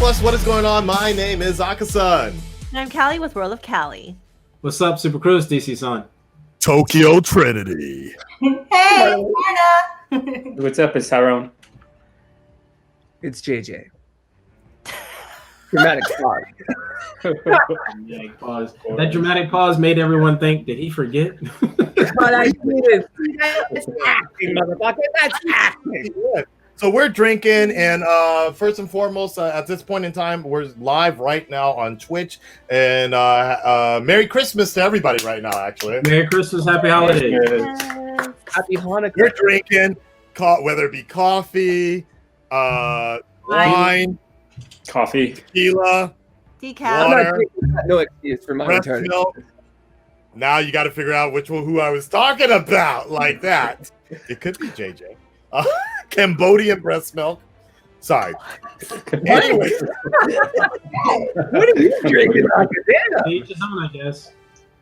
Plus, what is going on? My name is Akasan. And I'm Callie with World of Callie. What's up, Super Cruise, DCsan? Tokyo Trinity. Hey, Marta. What's up? It's Tyrone. It's JJ. Dramatic pause. Dramatic pause. That dramatic pause made everyone think, did he forget? But I did. That's acting, motherfucker. That's acting. So we're drinking, and first and foremost, at this point in time, we're live right now on Twitch. And Merry Christmas to everybody right now, actually. Merry Christmas, Happy Holidays. Happy Hanukkah. We're drinking, whether it be coffee, wine, Coffee, tequila, Decaf. water, No excuse for my breast retarded. milk. Now you got to figure out who I was talking about like that. It could be JJ. Cambodian breast milk. Sorry. Anyway, What are you drinking? Each his own, I guess.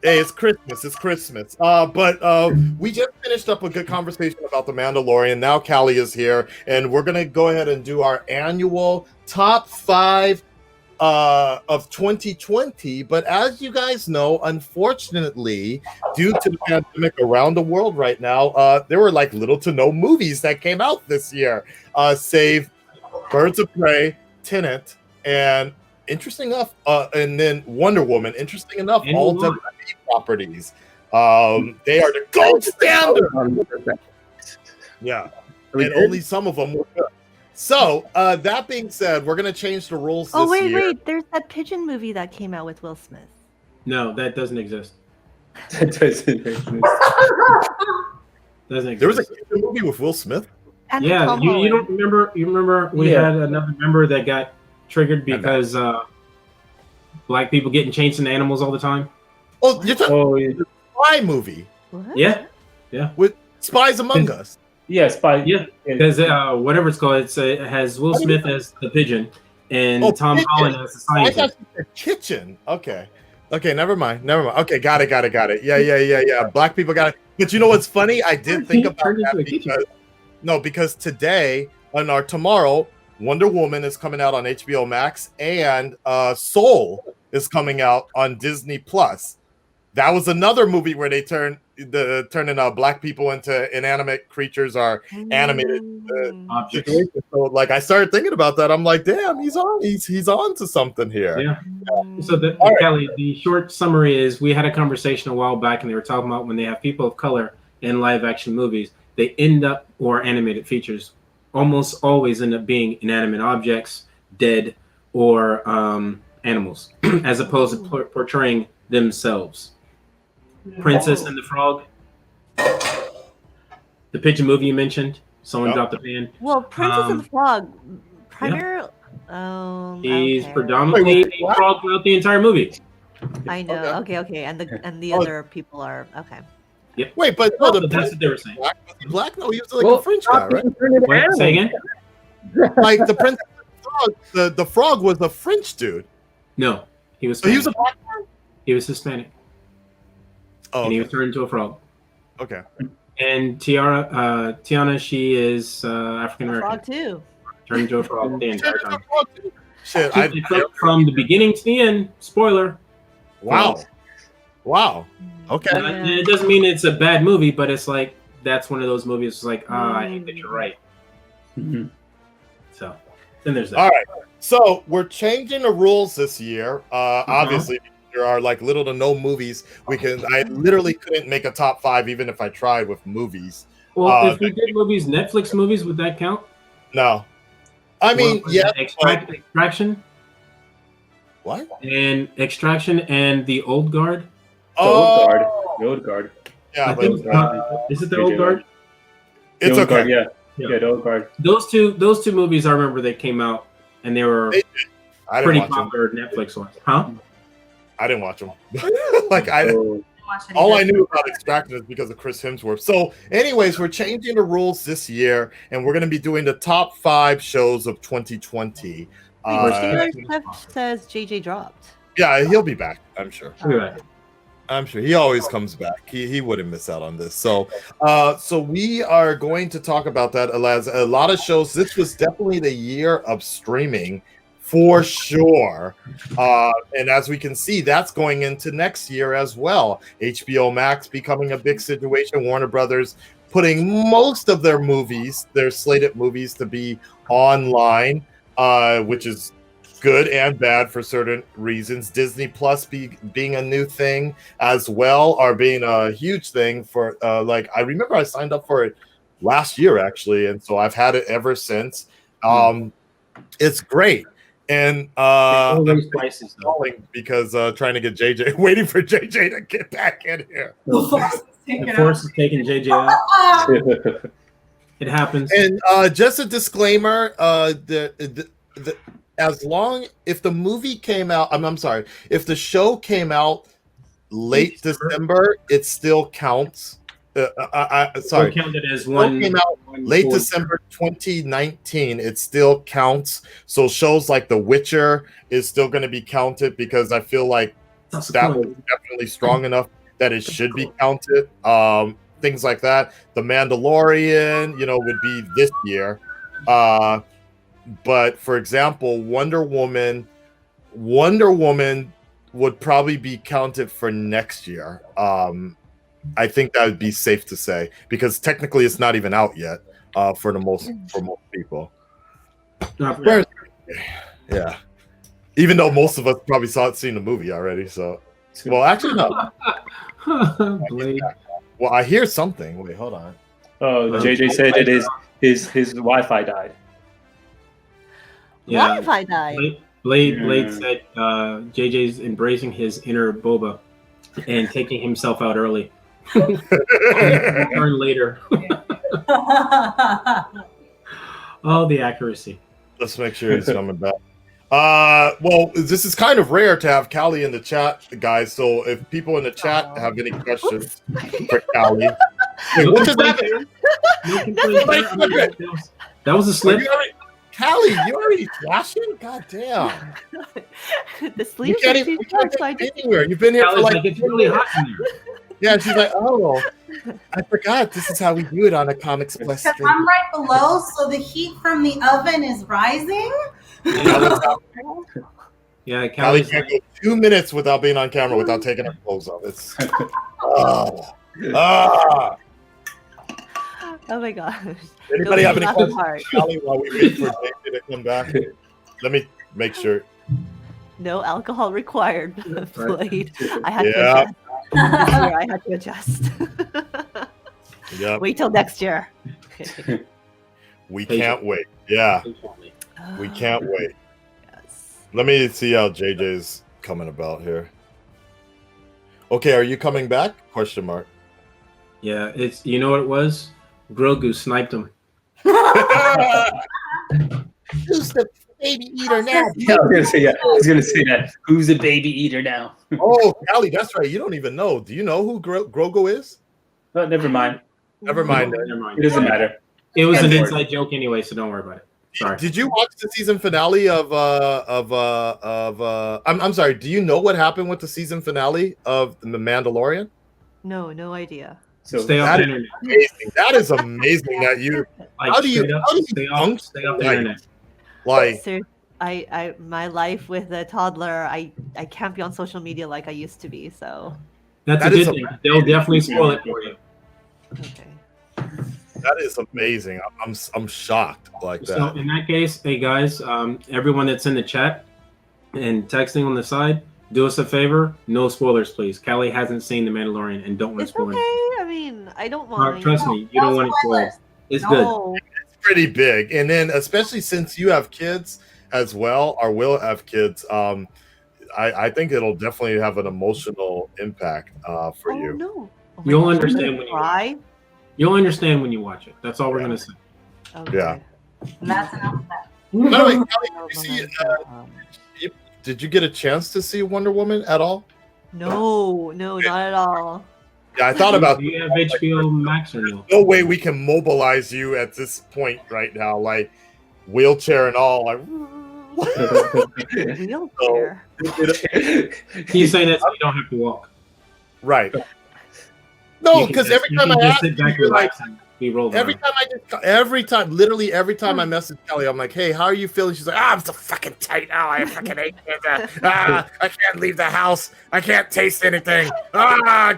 hey, it's Christmas. It's Christmas. But we just finished up a good conversation about the Mandalorian. Now Callie is here, and we're gonna go ahead and do our annual top 5 of 2020. But as you guys know, unfortunately, due to the pandemic around the world right now, there were like little to no movies that came out this year, save Birds of Prey, Tenet, and interesting enough, and then Wonder Woman. Interesting enough, And all Mulan. WWE properties. They are the gold standard. Yeah, and only some of them were good. So, that being said, we're going to change the rules Oh, this year. wait. There's that pigeon movie that came out with Will Smith. No, that doesn't exist. There was a movie with Will Smith? And Yeah, Tom you Holland. don't remember? You remember we had another member that got triggered because black people getting changed into animals all the time? Oh, you're talking Oh, yeah. the Spy movie What? Yeah, with Spies Among Us. Yeah, Spy. yeah. Because whatever it's called, it has Will Smith as the pigeon and Tom Pigeon. Holland as the I thought scientist. you said kitchen. Okay, never mind. Okay, got it. Yeah. Black people got it. But you know what's funny? I did think about Turned into that a kitchen. because today tomorrow, Wonder Woman is coming out on HBO Max, and Soul is coming out on Disney Plus. That was another movie where they turning black people into inanimate creatures or animated Objects. situation. So, like, I started thinking about that. I'm like, damn, he's on to something here. Yeah. So, All right. Kelly, the short summary is we had a conversation a while back, and they were talking about when they have people of color in live action movies, they end up, or animated features, almost always end up being inanimate objects, dead, or animals, as opposed to portraying themselves. Princess and the Frog, the pigeon movie you mentioned. Someone dropped the pan. Well, Princess and the Frog, primarily. He's Okay. predominantly a frog throughout the entire movie. I know. Okay. And the other people are okay. Wait, but Oh, the but that's what they were saying. black? No, he was like a French guy, right? Wait, say again? Like the Princess and the Frog, the frog was a French dude. No, he was. So he was Spanish. a black man? He was Hispanic, Oh, and he okay. was turned into a frog. Okay. And Tiana, she is African Frog American, too. turned into a frog the entire time. Shit, From the beginning to the end. Spoiler. wow. Okay. And it doesn't mean it's a bad movie, but it's like that's one of those movies. It's like, I think that you're right. Mhm. So then there's that. All right. So we're changing the rules this year. Obviously, there are like little to no movies. I literally couldn't make a top 5 even if I tried with movies. Well, if we did movies, Netflix movies, would that count? No. I mean, Well, yeah. Extraction What? and Extraction and The Old Guard. The Old Guard. Yeah, I but think, is it The Old Guard? it's The Old okay. Guard, yeah. Yeah. Yeah, the Old Guard. Those two movies, I remember they came out and they were I didn't pretty watch them. popular Netflix ones. Huh? I didn't watch them. Like So, all I knew about Extraction is because of Chris Hemsworth. So, anyways, we're changing the rules this year, and we're going to be doing the top 5 shows of 2020. Taylor Swift says JJ dropped. Yeah, he'll be back, I'm sure. Right. I'm sure he always comes back. He wouldn't miss out on this. So we are going to talk about that as a lot of shows. This was definitely the year of streaming for sure. And as we can see, that's going into next year as well. HBO Max becoming a big situation. Warner Brothers putting most of their movies, their slated movies, to be online, which is good and bad for certain reasons. Disney Plus being a new thing as well, or being a huge thing for like, I remember I signed up for it last year actually, and so I've had it ever since. It's great. And prices because trying to get JJ, waiting for JJ to get back in here. The force is taking JJ out. It happens. And just a disclaimer: if the movie came out, I'm sorry, if the show came out late December, it still counts. Sorry, counted as one. Came out late December 2019. It still counts. So shows like The Witcher is still going to be counted because I feel like that was definitely strong enough that it should be counted. Things like that. The Mandalorian, would be this year. But for example, Wonder Woman would probably be counted for next year. I think that would be safe to say because technically it's not even out yet for most people. Yeah, even though most of us probably seen the movie already. So, well, actually no. Well, I hear something. Wait, hold on. Oh, JJ said that his Wi-Fi died. Yeah. Wi-Fi died. Blade said JJ's embracing his inner boba and taking himself out early. Return later. Oh, the accuracy. Let's make sure he's coming back. Well, this is kind of rare to have Callie in the chat, guys. So if people in the chat have any questions for Callie, wait, what just happened? That was a slip. Callie, you already flashing? God damn! The sleep. We can't get anywhere. You've been here for like it's really hot in there. Yeah, she's like, oh, I forgot. This is how we do it on a Comics Plus stream. I'm right below, so the heat from the oven is rising. Yeah, Callie can't go 2 minutes without being on camera without taking her clothes off. It's Oh my gosh. Anybody have any questions for Callie while we wait for JJ to come back? Let me make sure. No alcohol required, Blade. I had to adjust. I had to adjust. Yep. Wait till next year. We can't wait. Yeah. We can't wait. Yes. Let me see how JJ's coming about here. Okay, are you coming back? Question mark. Yeah, it's what it was? Grogu sniped him. Who's the baby eater now? Yeah, I was gonna say that. Who's the baby eater now? Oh, Callie, that's right. You don't even know. Do you know who Grogu is? Oh, never mind. Never mind. It doesn't matter. It was an inside joke anyway, so don't worry about it. Sorry. Did you watch the season finale of I'm sorry, do you know what happened with the season finale of The Mandalorian? No idea. So Stay off the internet. Amazing. That is amazing that you how do you stay off the internet? Like my life with a toddler, I can't be on social media like I used to be, so That's that a is good thing. They'll definitely spoil it for you. okay. that is amazing. I'm shocked like that. So in that case, hey guys, everyone that's in the chat and texting on the side, do us a favor. No spoilers, please. Callie hasn't seen The Mandalorian and don't want to It's spoil okay. it. I mean, I don't mind. Trust me, you don't want to spoil it. It's good. No. It's pretty big. And then especially since you have kids as well, or will have kids, I think it'll definitely have an emotional impact for Oh you. no. Oh my You'll gosh, I'm understand gonna when you cry. You'll understand when you watch it. That's all we're gonna say. Okay. Yeah. And that's enough of that. By the way, Callie, Oh, did you see, um, did you get a chance to see Wonder Woman at all? no, not at all. Yeah, I thought about Do you have HBO Max or no? no way we can mobilize you at this point right now, like wheelchair and all. Like, Wheelchair. He's saying that so you don't have to walk. right. No, You can because just- every you time can I just ask sit you, back you're like, relaxing. We rolled Every literally every time I message Kelly, I'm like, "Hey, how are you feeling?" She's like, "I'm so fucking tight now. I fucking hate it. I can't leave the house. I can't taste anything.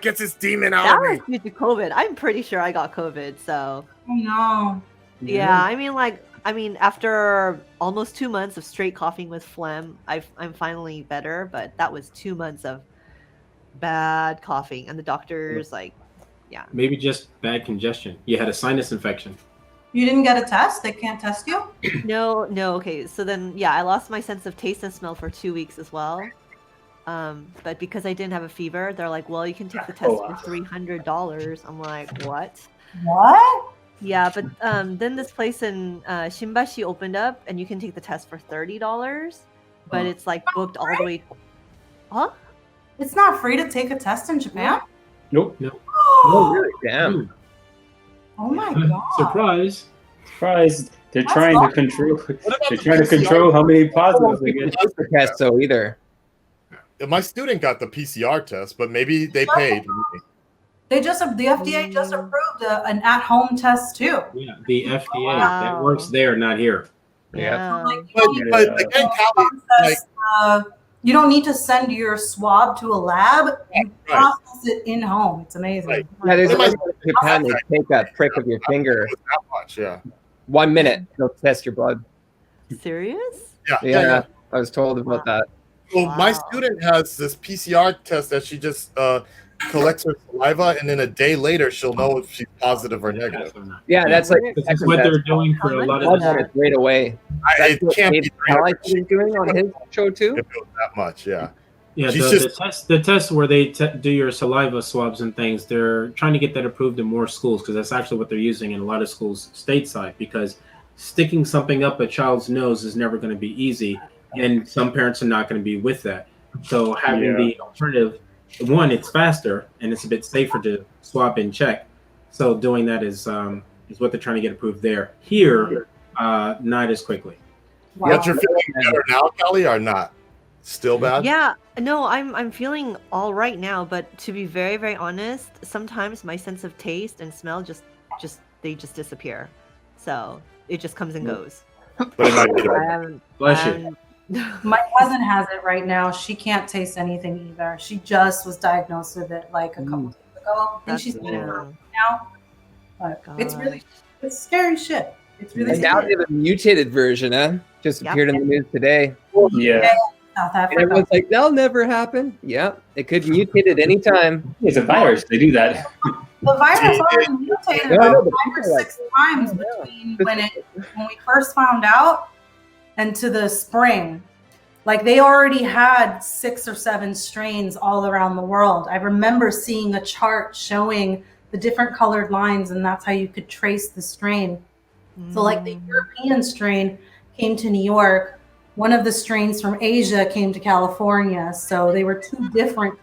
Gets this demon out That of me." was due to COVID. I'm pretty sure I got COVID. So Oh no. yeah, I mean, after almost 2 months of straight coughing with phlegm, I'm finally better. But that was 2 months of bad coughing, and the doctors Maybe just bad congestion. You had a sinus infection. You didn't get a test? They can't test you? no. Okay, so then I lost my sense of taste and smell for 2 weeks as well. But because I didn't have a fever, they're like, well, you can take the test for $300. I'm like, what? What? Yeah, but then this place in Shimbashi opened up, and you can take the test for $30, but it's like booked all the way. Huh? It's not free to take a test in Japan? Nope. Oh, really? Damn. Oh my god. Surprise. They're trying to control. They're trying to control how many positives they get. Not the test, so either. My student got the PCR test, but maybe they paid. The FDA just approved an at-home test too. Yeah, the FDA Wow. that works there, not here. Yeah. But again, Callie, You don't need to send your swab to a lab. You process it in home. It's amazing. Right. Yeah, there's in Japan, they take a prick of your finger. that much, yeah. 1 minute, they'll test your blood. Serious? Yeah, I was told about that. Well, my student has this PCR test that she just collects her saliva, and then a day later she'll know if she's positive or negative. Yeah, that's like That's what they're doing for a lot of blood right away. It can't be He's doing on his show too. if it was that much, yeah. Yeah, She's the test where they do your saliva swabs and things, they're trying to get that approved in more schools because that's actually what they're using in a lot of schools stateside, because sticking something up a child's nose is never going to be easy, and some parents are not going to be with that. So having the alternative, one, it's faster and it's a bit safer to swab and check. So doing that is what they're trying to get approved there. Here, not as quickly. Wow. But you're feeling better now, Kelly, or not? Still bad? Yeah, no, I'm feeling all right now, but to be very, very honest, sometimes my sense of taste and smell just disappear. So it just comes and goes. But it might be good. Bless you. My cousin has it right now. She can't taste anything either. She just was diagnosed with it like a couple days ago. And she's been around now. But it's scary shit. It's really And now scary. they have a mutated version, huh? Just appeared in the news today. Yeah. South And Africa. everyone's like, that'll never happen. Yeah, it could mutate at any time. It's a virus. They do that. The virus already mutated Yeah, I know, about but 5 or people are 6 times between when we first found out and to the spring. Like they already had 6 or 7 strains all around the world. I remember seeing a chart showing the different colored lines, and that's how you could trace the strain. So like the European strain came to New York. One of the strains from Asia came to California. So they were two different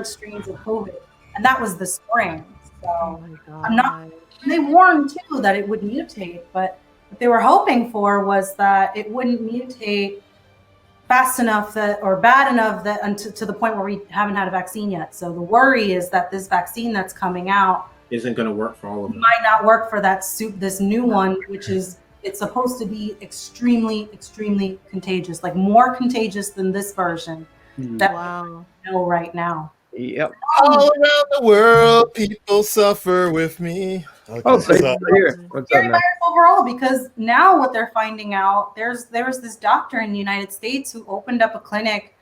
strains of COVID. And that was the spring. Oh So my god. they warned too that it would mutate, but what they were hoping for was that it wouldn't mutate fast enough or bad enough that to the point where we haven't had a vaccine yet. So the worry is that this vaccine that's coming out Isn't going to work for all of them. might not work for this new one, which is it's supposed to be extremely, extremely contagious, like more contagious than this version that Wow. we know right now. Yep. All around the world, people suffer with me. Okay, Oh, so so- here. What's up, Scary man? virus overall, because now what they're finding out, there was this doctor in the United States who opened up a clinic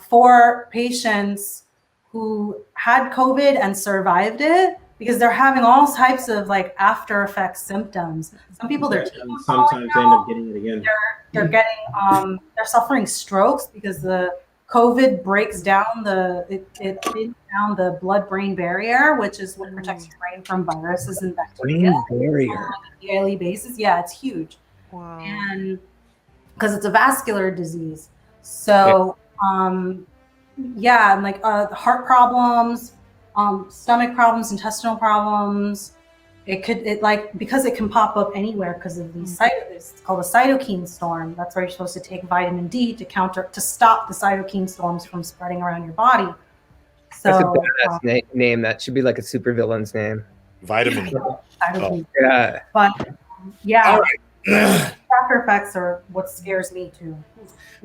for patients who had COVID and survived it, because they're having all types of like after effect symptoms. Some people they're And sometimes they end up getting it again. they're getting they're suffering strokes because the COVID breaks down it thins down the blood-brain barrier, which is what protects your brain from viruses and bacteria Barrier. on a daily basis. Yeah, it's huge. Wow. And because it's a vascular disease. So yeah, and like heart problems, stomach problems, intestinal problems. Because it can pop up anywhere because of these it's called a cytokine storm. That's why you're supposed to take vitamin D to stop the cytokine storms from spreading around your body. That's a So badass name. That should be like a supervillain's name. Vitamin D. Vitamin D. Yeah. But yeah, All right. after effects are what scares me too.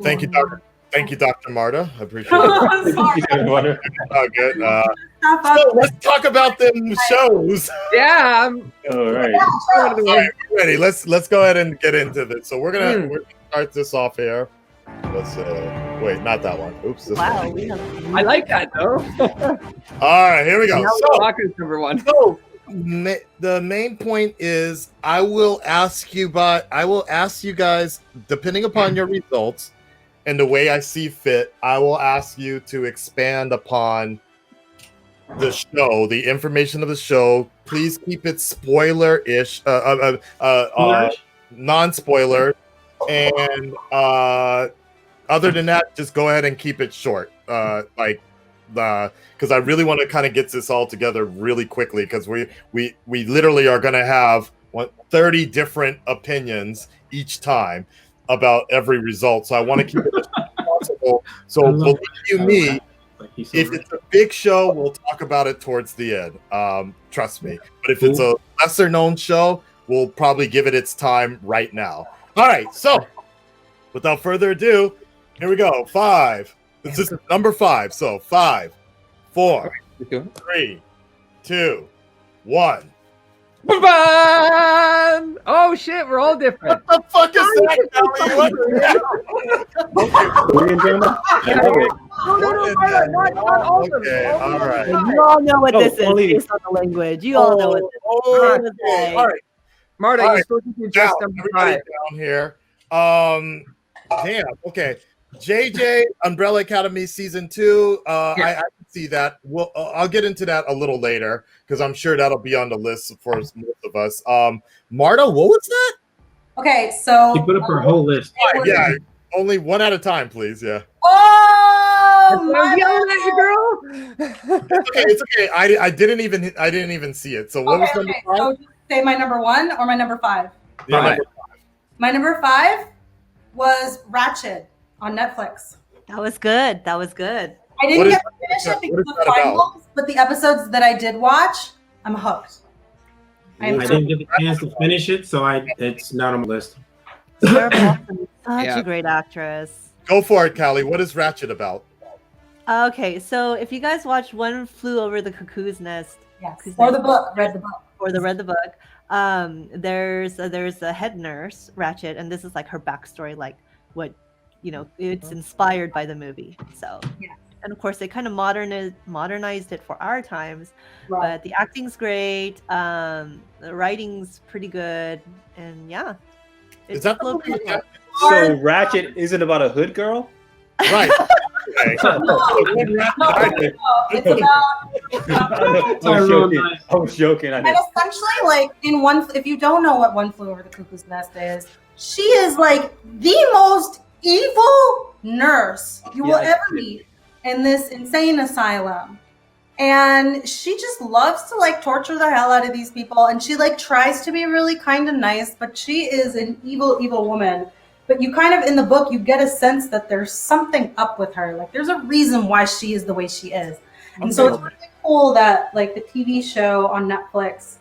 Thank you, Dr. Thank you, Dr. Marta. I appreciate it. Sorry. Oh, good. So let's talk about them shows. Yeah. All right. All right, we're ready. Let's go ahead and get into this. So we're gonna start this off here. Let's wait, not that one. Oops. This Wow, one. we have. I like that though. All right, here we go. Now So, Walker's number one. So the main point is I will ask you guys, depending upon your results and the way I see fit, I will ask you to expand upon the show, the information of the show. Please keep it spoiler-ish, non-spoiler, and other than that, just go ahead and keep it short. Because I really want to kind of get this all together really quickly, because we literally are going to have 30 different opinions each time about every result. So I want to keep it as possible. So believe you me, if it's a big show, we'll talk about it towards the end. Trust me. But if it's a lesser known show, we'll probably give it its time right now. All right. So without further ado, here we go. 5. This is number 5. So 5, 4, 3, 2, 1. Oh shit, we're all different. What the fuck is that, Kelly? What the hell? Korean drama? I love it. Okay, all right. You all know what this is only- based on the language. You all know what this is. Okay, all right. Marta, All you're right. supposed to do Down, just number everybody 5. down here. Damn. Okay. JJ Umbrella Academy season 2. I can see that. I'll get into that a little later because I'm sure that'll be on the list for most of us. Marta, what was that? Okay, so She put up her whole list. Yeah, only one at a time, please. Yeah. Oh, I'm yelling at you, girl. It's okay. I didn't even see it. So what was number 5? So just say my number 1 or my number 5. Yeah, Five. My number 5 was Ratched on Netflix. That was good. That was good. I What didn't is- get to finish it what is because of that about? finals, but the episodes that I did watch, I'm hooked. I didn't get the chance to finish it, so it's not on my list. Sarah Paulson is such Yeah. a great actress. Go for it, Callie. What is Ratched about? Okay, so if you guys watch One Flew Over the Cuckoo's Nest, Yes. Who's Or that? the book, read the book. or read the book, there's a head nurse, Ratched, and this is like her backstory, like what, it's inspired by the movie. So, Yeah. and of course they kind of modernized it for our times, Right. but the acting's great, the writing's pretty good, and yeah. Is that the a little movie bit- with So Ratched isn't about a hood girl? Right. Okay. It's about I was joking. I and didn't. essentially, like if you don't know what One Flew Over the Cuckoo's Nest is, she is like the most evil nurse you will Yeah. ever meet in this insane asylum. And she just loves to like torture the hell out of these people, and she like tries to be really kind of nice, but she is an evil, evil woman. But you kind of in the book you get a sense that there's something up with her. Like there's a reason why she is the way she is. And so it's really cool that like the TV show on Netflix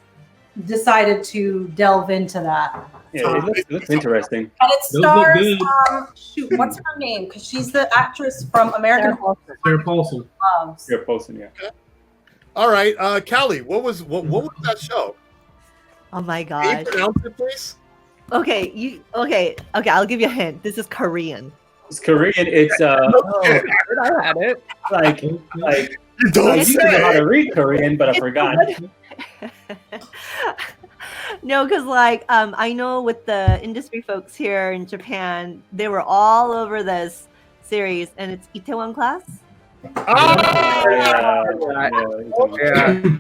decided to delve into that. Yeah, it looks interesting. And it Those look stars, good. what's her name? Because she's the actress from American Horror Sarah Paulson. Loves. You're posting, yeah. All right, Callie, what was that show? Oh my Can you god. pronounce it, please? Okay, okay, I'll give you a hint. This is Korean. It's Korean. It's I had it. like You I don't used to know how say. to read Korean, but I forgot. No, because like I know with the industry folks here in Japan, they were all over this series, and it's Itaewon Class. Ah! Yeah.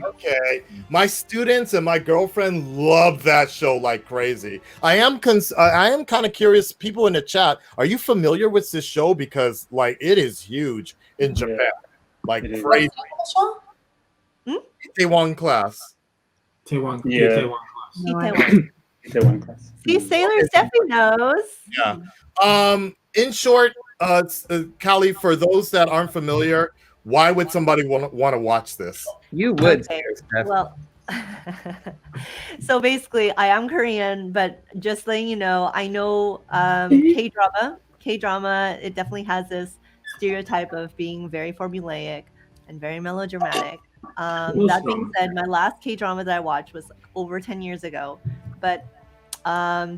Okay. My students and my girlfriend love that show like crazy. I am kind of curious. People in the chat, are you familiar with this show? Because like it is huge in Japan, like It is. crazy. Show? Itaewon Class. Taiwan. Yeah. Taiwan class. Itaewon. It's a one class. See, Sailor Steffi knows. Yeah. In short, Callie, for those that aren't familiar, why would somebody want to watch this? You would. Okay, Steph. Well, So basically, I am Korean, but just letting you know, I know K drama. K drama, it definitely has this stereotype of being very formulaic and very melodramatic. That being said, my last K drama that I watched was like over 10 years ago, but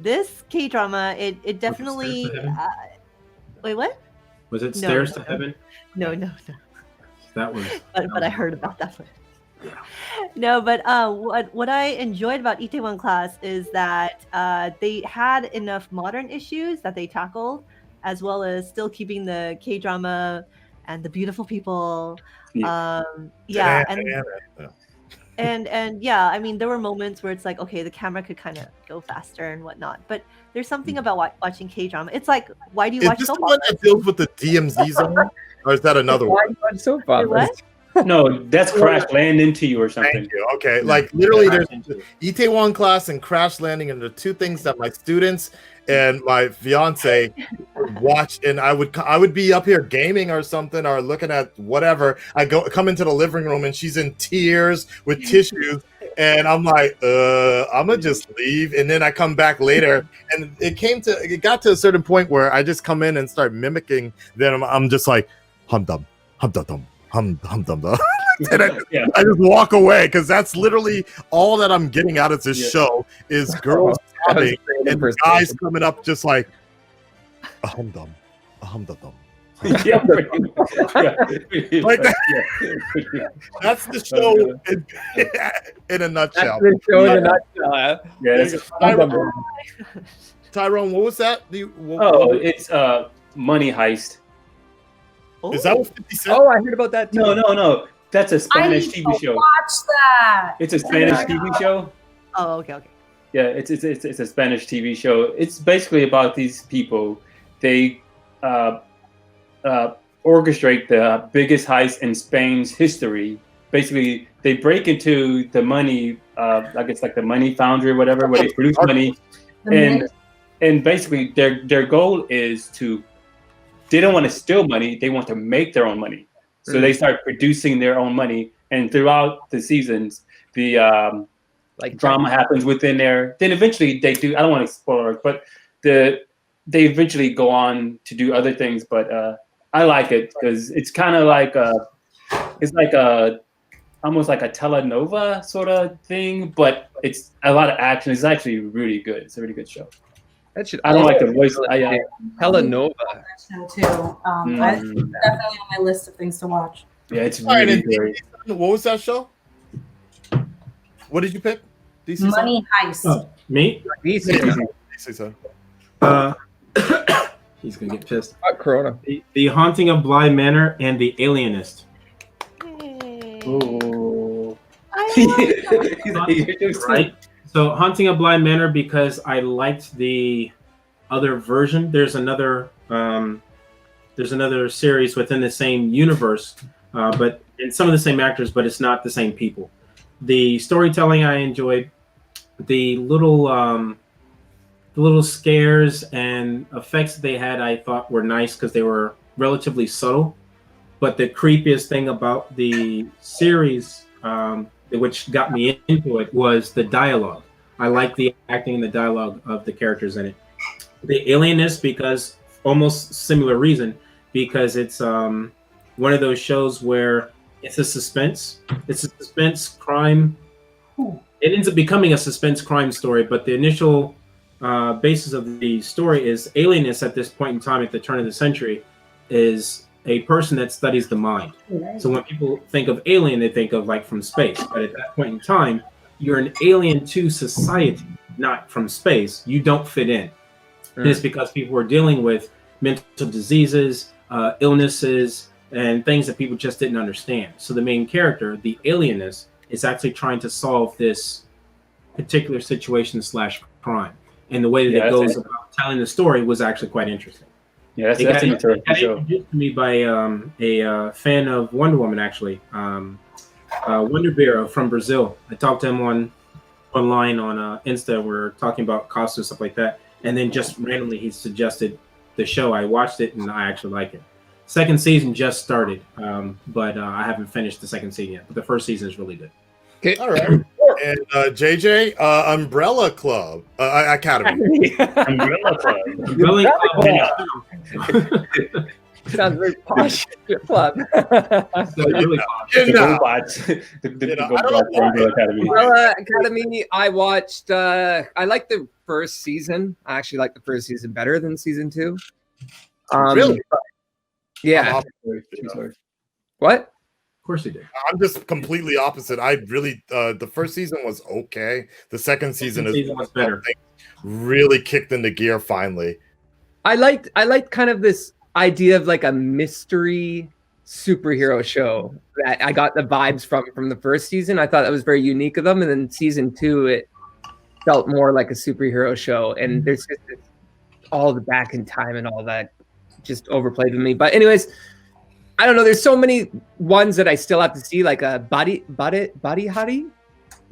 this K drama, it definitely. Wait, what? Was it Stairs to Heaven? No. That was. But I heard about that one. No, but what I enjoyed about Itaewon Class is that they had enough modern issues that they tackled, as well as still keeping the K drama and the beautiful people. And yeah, I mean, there were moments where it's like, okay, the camera could kind of go faster and whatnot, but there's something about watching K drama. It's like, why do you watch soap operas? Is this the one that deals with the DMZ zone, or is that another one? Why do you watch soap operas? No, that's Crash Landing to You or something. Thank you. Okay, like literally, there's Itaewon Class and Crash Landing, and the two things that my students and my fiance would watch, and I would be up here gaming or something, or looking at whatever. I come into the living room, and she's in tears with tissues, and I'm like, I'm gonna just leave, and then I come back later, and it got to a certain point where I just come in and start mimicking. Then I'm just like, hum dum dum. And I just walk away, because that's literally all that I'm getting out of this show is girls sobbing and guys coming up just like a hum dum dum. Yeah, like that. That's the show in a nutshell. That's the show in a nutshell. Yeah, Tyrone, what was that? It's Money Heist. Is that what 50 Cent? Oh, I heard about that too. No. That's a Spanish TV show. Watch that. It's a Spanish TV show. Oh, okay. Yeah, it's a Spanish TV show. It's basically about these people. They orchestrate the biggest heist in Spain's history. Basically, they break into the money, I guess like the money foundry or whatever, where they produce money, and basically their goal is to. They don't want to steal money. They want to make their own money. So they start producing their own money. And throughout the seasons, the drama happens within there. Then eventually they do. I don't want to spoil it, but they eventually go on to do other things. But I like it because it's kind of like almost like a telenova sort of thing. But it's a lot of action. It's actually really good. It's a really good show. I don't like the voice. Telenova. Too. That's definitely on my list of things to watch. Yeah, it's really great. What was that show? What did you pick? DCsan? Money Heist. Oh, me? DCsan. He's gonna get pissed. Corona. The Haunting of Bly Manor and The Alienist. Oh. Right. So Haunting of Bly Manor, because I liked the other version. There's another series within the same universe, but and some of the same actors, but it's not the same people. The storytelling I enjoyed. The little scares and effects that they had, I thought were nice because they were relatively subtle. But the creepiest thing about the series, which got me into it, was the dialogue. I like the acting and the dialogue of the characters in it. The Alienist, because almost similar reason, because it's one of those shows where it's a suspense. It's a suspense crime. It ends up becoming a suspense crime story, but the initial basis of the story is alienists at this point in time, at the turn of the century, is a person that studies the mind. So when people think of alien, they think of like from space. But at that point in time, you're an alien to society, not from space. You don't fit in. And it's because people were dealing with mental diseases, illnesses, and things that people just didn't understand. So the main character, the alienist, is actually trying to solve this particular situation / crime. And the way that it goes about telling the story was actually quite interesting. Yeah, that's an interesting show. Introduced to me by a fan of Wonder Woman, actually, Wonder Bear from Brazil. I talked to him online on Insta. We're talking about costumes, stuff like that. And then just randomly, he suggested the show. I watched it, and I actually like it. Second season just started, but I haven't finished the second season yet. But the first season is really good. Okay, all right. And JJ, Umbrella Club Academy. Umbrella Club. Really? Sounds very posh club. Really You The know, robots. The You know, I don't robots know from Umbrella Academy. Umbrella Academy, I watched. I liked the first season. I actually liked the first season better than season 2. Really? Yeah. I'm What? Of course he did. just completely opposite. I really the first season was okay. The second season Was better. Really kicked into gear finally. I liked kind of this idea of like a mystery superhero show that I got the vibes from the first season. I thought that was very unique of them, and then season 2 it felt more like a superhero show. And there's just all the back in time and all that just overplayed with me. But anyways, I don't know. There's so many ones that I still have to see, like a Body Hottie.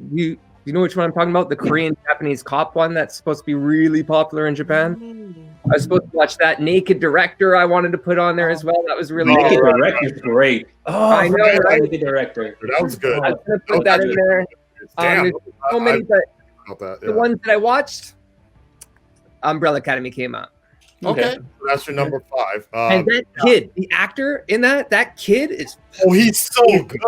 You know which one I'm talking about? The Korean Japanese cop one that's supposed to be really popular in Japan. I was supposed to watch that. Naked Director I wanted to put on there as well. That was really Naked good. Director's great. Oh, I know, right? Naked Director. That was good. I was gonna put that in there. Damn. There's so many, but About that, the yeah. ones that I watched, Umbrella Academy came out. Okay, so that's your number 5. And that kid, the actor in that kid is, Oh, he's so good.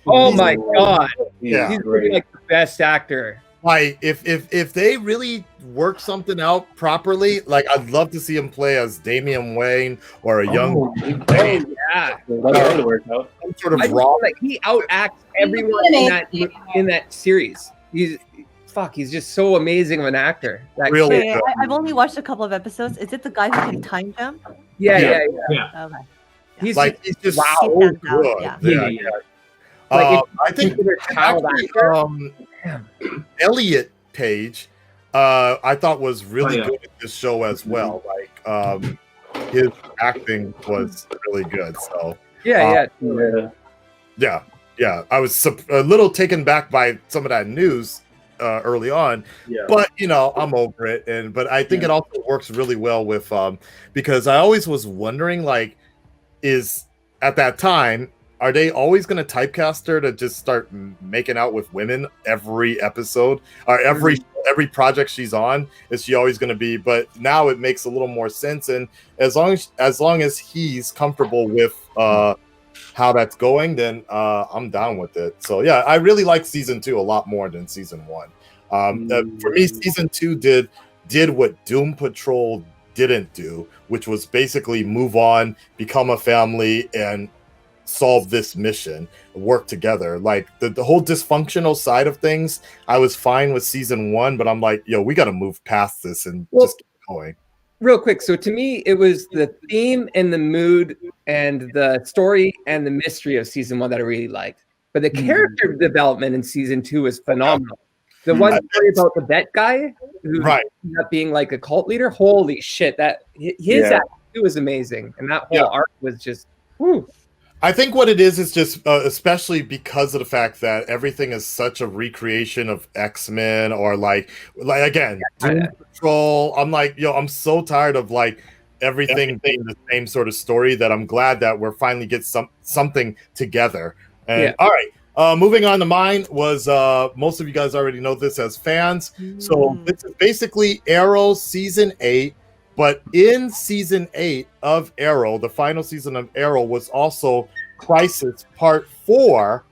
oh He's my God. Yeah. He's really like the best actor. Like if they really work something out properly, like I'd love to see him play as Damian Wayne or a young Oh, yeah. That would work out. some sort of I just raw. feel like he outacts everyone in that series. He's just so amazing of an actor. That Really? kid. I've only watched a couple of episodes. Is it the guy who can time jump? Yeah. Okay. He's Like he's just wow. so He stands out, good. yeah. Yeah. Like, I think considered child actually, actor. Elliot Page, I thought was really Oh, yeah. good at this show as well. Like his acting was really good. So Yeah. yeah, I was a little taken back by some of that news early on, Yeah. but you know I'm over it. But I think it also works really well with because I always was wondering, like, is at that time, are they always going to typecast her to just start making out with women every episode or every project she's on? Is she always going to be? But now it makes a little more sense, and as long as he's comfortable with how that's going, then I'm down with it. So yeah, I really like season 2 a lot more than season 1. For me, season 2 did what Doom Patrol didn't do, which was basically move on, become a family, and solve this mission, work together. Like the whole dysfunctional side of things, I was fine with season 1, but I'm like, yo, we got to move past this and just keep going. Real quick, so to me, it was the theme and the mood and the story and the mystery of season 1 that I really liked. But the character development in season 2 is phenomenal. The one story about the vet guy who ended up being like a cult leader, holy shit, that his attitude was amazing. And that whole arc was just, whew. I think what it is just especially because of the fact that everything is such a recreation of X-Men or like again, Doom Patrol. I'm like, yo, I'm so tired of like everything being the same sort of story that I'm glad that we're finally get something together. And all right, moving on to mine was most of you guys already know this as fans. So this is basically Arrow season 8. But in season 8 of Arrow, the final season of Arrow was also Crisis Part 4.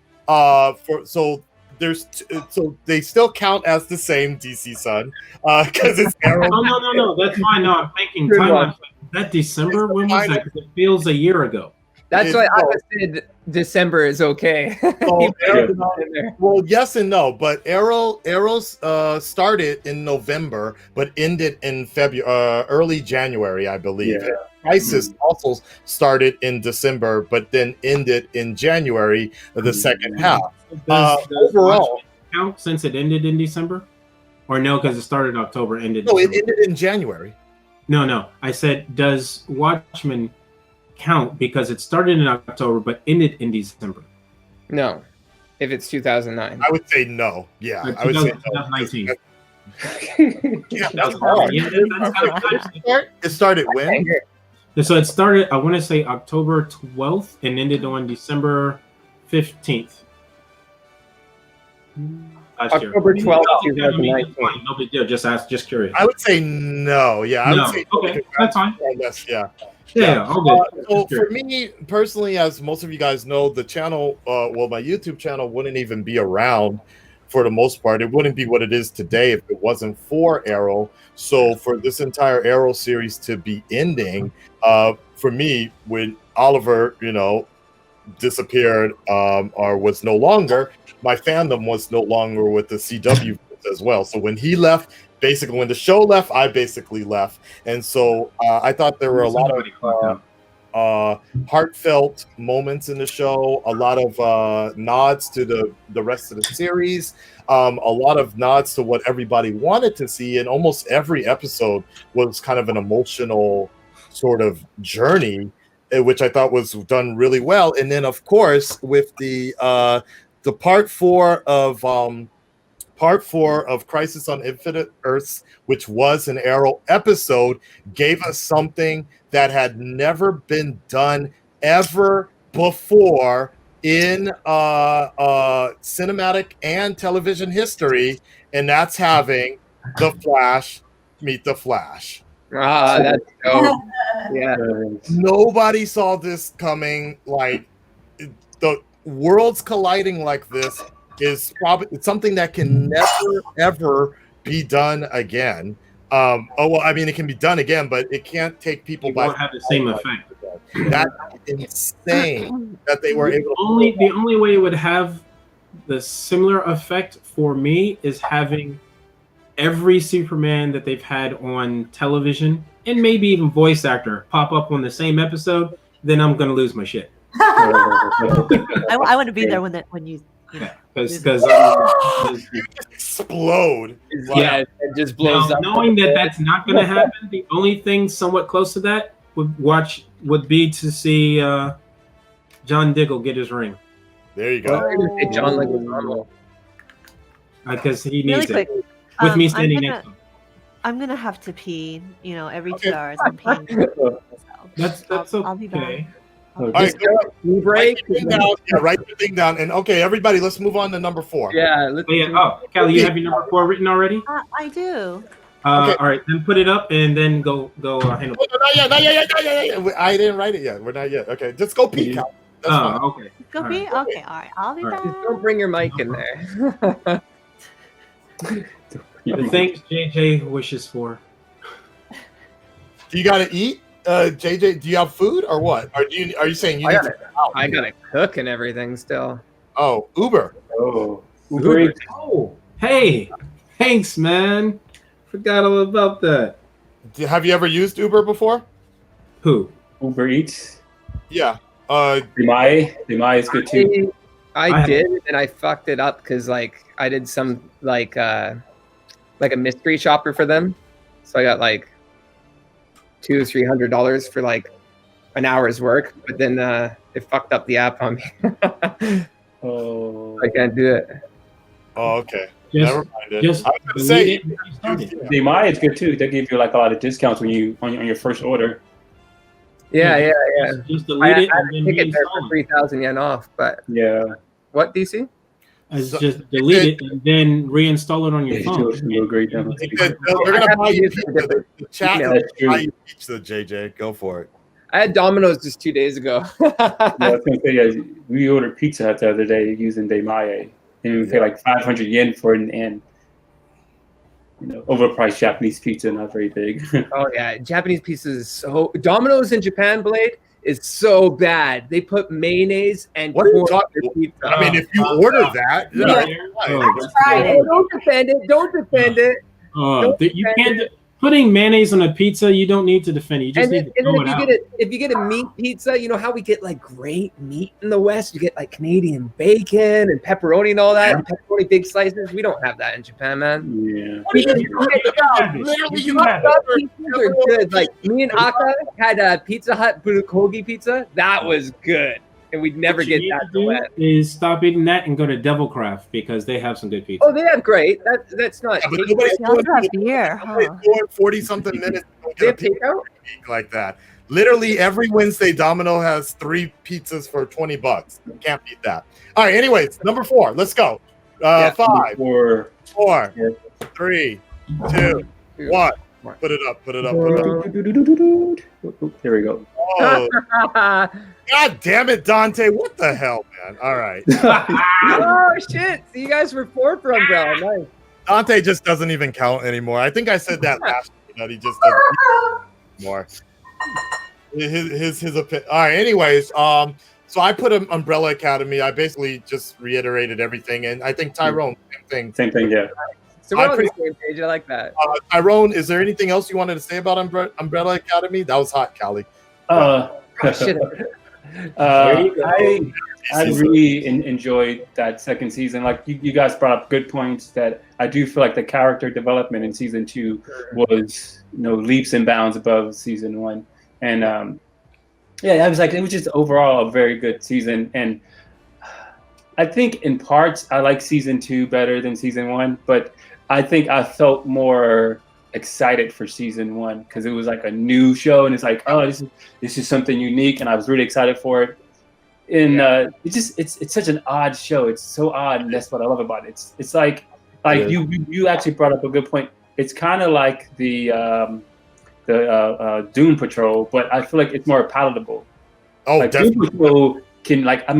So they still count as the same DCsan because it's Arrow. No. That's fine. No, I'm thinking timeline. That December, when was that? 'Cause it feels a year ago. That's why I said December is okay. Well, yes and no, but Arrows started in November, but ended in early January, I believe. Yeah. Crisis also started in December, but then ended in January of the second half. Does Overall, Watchmen count since it ended in December, or no? Because it started in October, ended. no, it December. ended in January. No. I said, does Watchmen count because it started in October but ended in December? No, if it's 2009. I would say no. Yeah, Like I would say 2019. Yeah, That's hard. Yeah, it started when? So it started, I want to say October 12th and ended on December 15th. Last year. October 12th, No 2019. big deal. Just curious. I would say no. Yeah, I would say Okay, that's fine. Yes, yeah. Yeah, all good. So Just curious. for me personally, as most of you guys know, the channel, my YouTube channel wouldn't even be around for the most part. It wouldn't be what it is today if it wasn't for Arrow. So for this entire Arrow series to be ending, for me, when Oliver, disappeared or was no longer, my fandom was no longer with the CW as well. So when he left, basically when the show left, I basically left. And so I thought there were a lot of heartfelt moments in the show, a lot of nods to the rest of the series, a lot of nods to what everybody wanted to see, and almost every episode was kind of an emotional sort of journey, which I thought was done really well. And then of course with the part four of Crisis on Infinite Earths, which was an Arrow episode, gave us something that had never been done ever before in cinematic and television history, and that's having the Flash meet the Flash. Ah, that's dope. Yeah. Nobody saw this coming. Like, the worlds colliding like this is probably something that can never ever be done again. It can be done again, but it can't take people by. Won't have the same effect. That's insane that they were able. The only way it would have the similar effect for me is having every Superman that they've had on television and maybe even voice actor pop up on the same episode. Then I'm gonna lose my shit. I want to be there when you because you just explode. Yeah, it just blows up. Knowing that that's not going to happen, the only thing somewhat close to that would be to see John Diggle get his ring. There you go. John like was normal. Because he really needs quick, it. With me standing next to him. I'm gonna have to pee. Every 2 hours I'm peeing. So That's okay. I'll be back. All right, break. Write the thing down, and okay, everybody, let's move on to number 4. Yeah. Kelly, you have your number 4 written already? I do. Okay. All right, then put it up and then go handle it. Not yet. I didn't write it yet. We're not yet. Okay, just go pee, Cal. That's fine. Okay. Go pee? Okay, all right. I'll be back. Just don't bring your mic in there. The things JJ wishes for. Do you gotta eat? JJ, do you have food or what? Are you saying you need to I gotta cook and everything still. Oh, Uber. Oh, Uber Eats. Oh, hey, thanks, man. Forgot all about that. Have you ever used Uber before? Who? Uber Eats. Yeah. Demai is good too. I did, and I fucked it up because I did some like a mystery shopper for them, so I got $200-300 for an hour's work, but then it fucked up the app on me. Oh, I can't do it. Oh, okay. Never mind it. Just I was gonna say, Demai is good too. They give you a lot of discounts when you on your first order. Yeah. Just delete it I and then take it there for reinstall it. 3,000 yen off, but Yeah. what, DC? Just delete it and then reinstall it on your phone. Great. They're gonna buy you pizza. The chat Email. will buy you pizza, JJ. Go for it. I had Domino's just 2 days ago. I was gonna say, we ordered Pizza Hut the other day using Demai, and we paid 500 yen for it, and overpriced Japanese pizza, not very big. Oh yeah, Japanese pizza is so. Domino's in Japan, Blade, is so bad. They put mayonnaise and What are you corn on talking their pizza. I mean, if you order that, Don't defend it. Don't defend it. You can't. Putting mayonnaise on a pizza, you don't need to defend it. You just need to throw it out. If you get a meat pizza, you know how we get great meat in the West? You get Canadian bacon and pepperoni and all that. And pepperoni big slices. We don't have that in Japan, man. Yeah. literally, you Pizzas are good. Me and Aka had a Pizza Hut bulgogi pizza. That was good. And we'd never What you get need that to do wet. is stop eating that and go to Devil Craft because they have some good pizza. Oh, they have great. That's not. Yeah, but takeout. nobody's They also have beer, Nobody's huh? going 40-something minutes to They get a have pizza takeout. like that. Literally every Wednesday, Domino has 3 pizzas for $20. Can't beat that. All right. Anyways, number 4. Let's go. 5, Four. 4, 3, 2, 1. Put it up. Here we go. Oh, God damn it, Dante. What the hell, man? All right. Oh shit! So you guys were 4 for Umbrella. Nice. Dante just doesn't even count anymore. I think I said that last week, that he just doesn't more. His opinion. All right. Anyways, so I put Umbrella Academy. I basically just reiterated everything, and I think Tyrone, same thing. Yeah. So we're on the same page. I like that. Tyrone, is there anything else you wanted to say about Umbrella Academy? That was hot, Callie. Shit. I really enjoyed that second season. Like you guys brought up good points that I do feel like the character development in season 2 was leaps and bounds above season 1. And it was just overall a very good season. And I think in parts I like season 2 better than season 1, but I think I felt more excited for season 1 because it was like a new show, and it's like, oh, this is something unique, and I was really excited for it. And it's such an odd show. It's so odd, and that's what I love about it. It's like you actually brought up a good point. It's kind of like the Doom Patrol, but I feel like it's more palatable. Oh, like definitely. Doom Patrol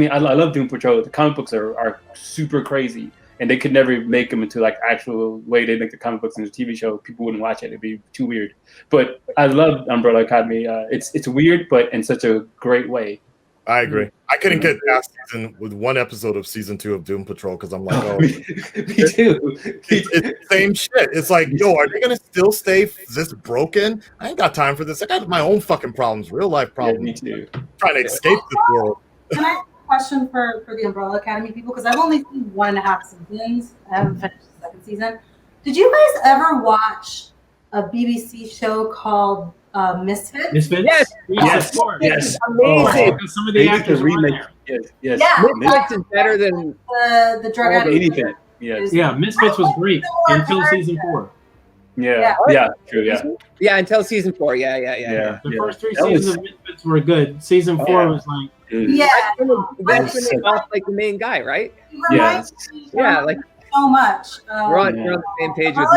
I love Doom Patrol. The comic books are super crazy, and they could never make them into like actual way they make the comic books in the TV show. People wouldn't watch it; it'd be too weird. But I love Umbrella Academy. It's weird, but in such a great way. I agree. I couldn't get past with 1 episode of season 2 of Doom Patrol because I'm like, oh, me too. It's the same shit. It's like, yo, are they gonna still stay this broken? I ain't got time for this. I got my own fucking problems, real life problems. Me too. Trying to escape this world. Can I ask a question for the Umbrella Academy people? Because I've only seen 1.5 seasons. I haven't finished the second season. Did you guys ever watch a BBC show called Misfits? Misfits? Yes. Of course. Yes. Amazing. Some of the actors remake. remake. Yes. Yeah. Misfits is better than The drug addict. Anything. Yes. Yeah, Misfits was great until season 4. Yeah. True. Yeah. Yeah, until season 4. Yeah. The first 3 That seasons was- of Misfits were good. Season 4 was like, Yeah. That's when they lost like the main guy, right? Yes. Yeah, like so much. we're on the same page with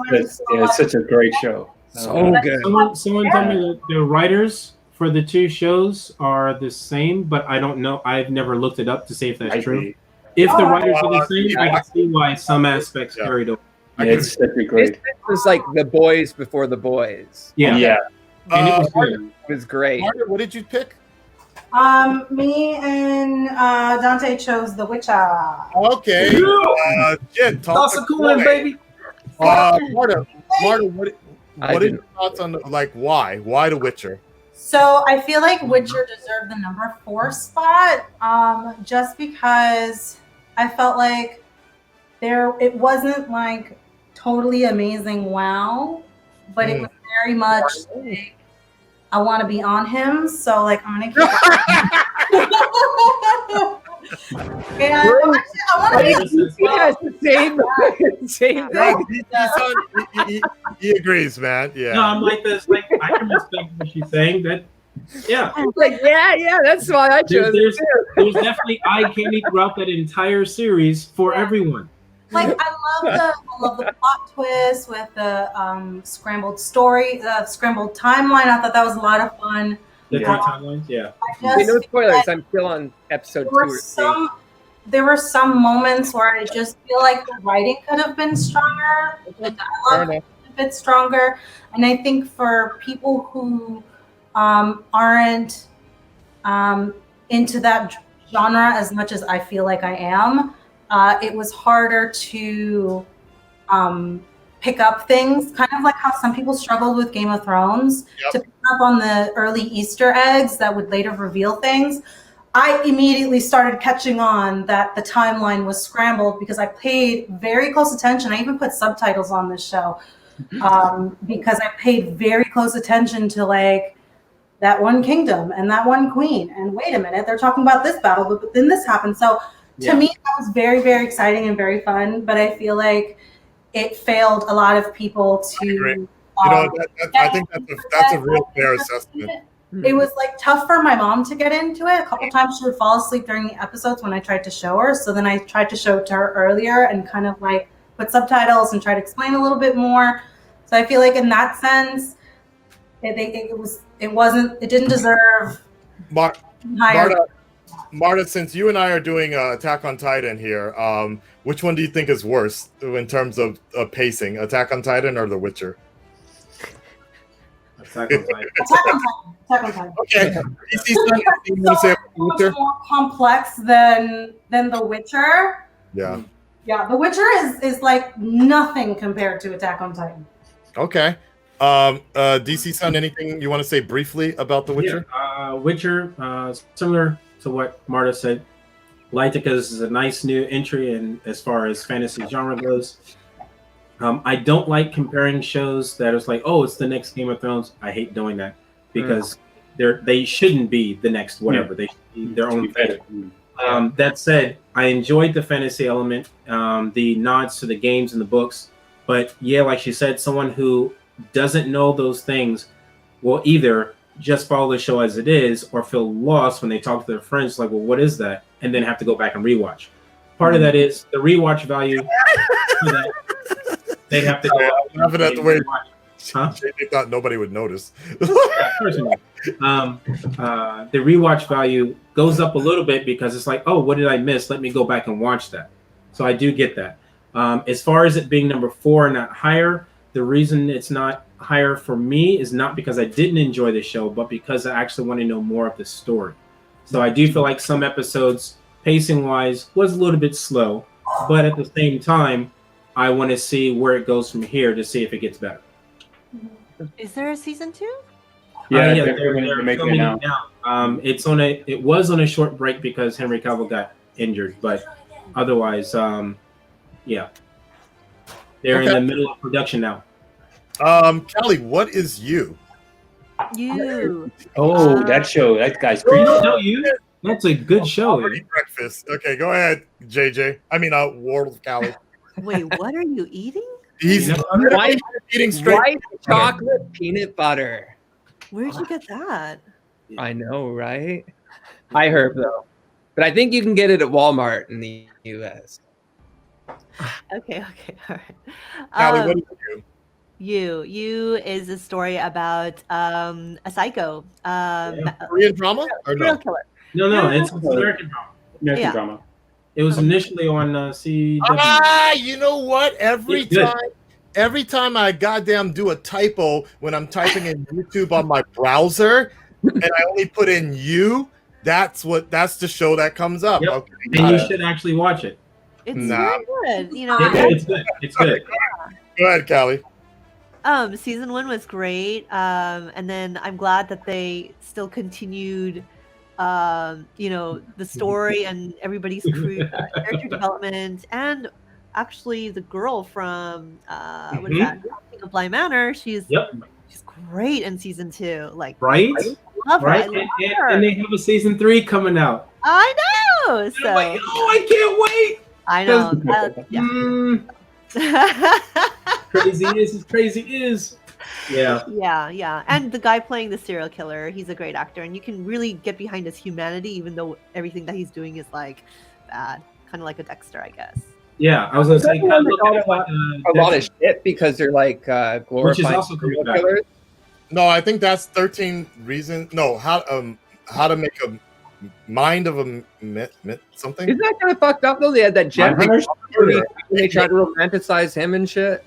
Misfits. It's such a great show. So good. someone told me that the writers for the 2 shows are the same, but I don't know. I've never looked it up to see if that's true. If the writers are the same, I can see why some aspects carried over. It's such a great. Misfits was like the boys before the boys. Yeah. And it was Marta, good. It was great. what did you pick? Me and Dante chose The Witcher. Okay. Shit. Toss a coolant, baby. Marta, what I are didn't- your thoughts on why? Why The Witcher? So I feel like Witcher deserved the number 4 spot, just because I felt like it wasn't like totally amazing wow, but it was very much like I want to be on him, so like I'm gonna keep and I want to be He has the same thing. He agrees, man. Yeah. No, I'm like this. Like I can respect what she's saying. That, yeah. Like, yeah, that's why I chose There's, it too. there's definitely eye candy throughout that entire series for everyone. like I love the plot twist with the scrambled story, the scrambled timeline. I thought that was a lot of fun. The 3 timelines, yeah. I Okay, no just spoilers. feel I'm still on episode 2 like or 3. there were some moments where I just feel like the writing could have been stronger, the dialogue could have been a bit stronger, and I think for people who aren't into that genre as much as I feel like I am, it was harder to pick up things, kind of like how some people struggled with Game of Thrones to pick up on the early Easter eggs that would later reveal things. I immediately started catching on that the timeline was scrambled because I paid very close attention. I even put subtitles on this show because I paid very close attention to like that one kingdom and that one queen. And wait a minute, they're talking about this battle, but then this happened. So to me, that was very, very exciting and very fun. But I feel like it failed a lot of people to. I think that's a real fair assessment. it was like tough for my mom to get into it. A couple times she would fall asleep during the episodes when I tried to show her. So then I tried to show it to her earlier and kind of like put subtitles and try to explain a little bit more. So I feel like in that sense, it didn't deserve higher. Marta, since you and I are doing Attack on Titan here, which one do you think is worse in terms of pacing, Attack on Titan or The Witcher? Attack on Titan. Attack on Titan. Okay. DCsan, you want to say about The Witcher? More complex than The Witcher. Yeah. Yeah, The Witcher is like nothing compared to Attack on Titan. Okay. DCsan, anything you want to say briefly about The Witcher? Yeah, Witcher, similar to what Marta said. Liked it because it's a nice new entry in as far as fantasy genre goes. I don't like comparing shows that it's like, oh, it's the next Game of Thrones. I hate doing that because they shouldn't be the next whatever. They should be their own thing. That said, I enjoyed the fantasy element, the nods to the games and the books. But yeah, like she said, someone who doesn't know those things will either just follow the show as it is or feel lost when they talk to their friends, like, well, what is that? And then have to go back and rewatch. Part of that is the rewatch value. They'd have to go laughing at the way Huh? they thought nobody would notice. Yeah, personally. The rewatch value goes up a little bit because it's like, oh, what did I miss? Let me go back and watch that. So I do get that. As far as it being number 4 and not higher, the reason it's not higher for me is not because I didn't enjoy the show, but because I actually want to know more of the story. So I do feel like some episodes, pacing-wise, was a little bit slow, but at the same time, I want to see where it goes from here to see if it gets better. Is there a season 2? Yeah, they're making it now. It was on a short break because Henry Cavill got injured, but otherwise, yeah, they're in the middle of production now. Kelly, what is You? You. Oh, that show. That guy's crazy. No, You. That's a good show. Breakfast. Okay, go ahead, JJ. I mean, World of Cali. Wait, what are you eating? He's White, eating straight white chocolate peanut butter. Where'd you get that? I know, right? I heard though, but I think you can get it at Walmart in the U.S. Okay, all right. Callie, what is You is a story about a psycho, Korean drama or serial no? killer. No, it's American drama. American drama. It was initially on CW. You know what? Every time I goddamn do a typo when I'm typing in YouTube on my browser, and I only put in You, that's the show that comes up. Yep. Okay, And you should actually watch it. It's very good. You know, It's good. It's good. Go ahead, Callie. Season 1 was great, and then I'm glad that they still continued, the story and everybody's character development, and actually the girl from what is that? King of Bly Manor. She's great in season 2. Like, Right? I love her. Right? I love her. And they have a season 3 coming out. I know. And So I'm like, oh, I can't wait. I know. Crazy is as crazy is. Yeah. Yeah. And the guy playing the serial killer, he's a great actor, and you can really get behind his humanity, even though everything that he's doing is like bad, kind of like a Dexter, I guess. Yeah, I was gonna say A lot of shit because they're like glorifying which is also coming back. killers. No, I think that's 13 reasons. No, how to make a mind of a myth something. Isn't that kind of fucked up though? They had that Jeffrey Mindhunters? Dahmer, and they tried to romanticize him and shit.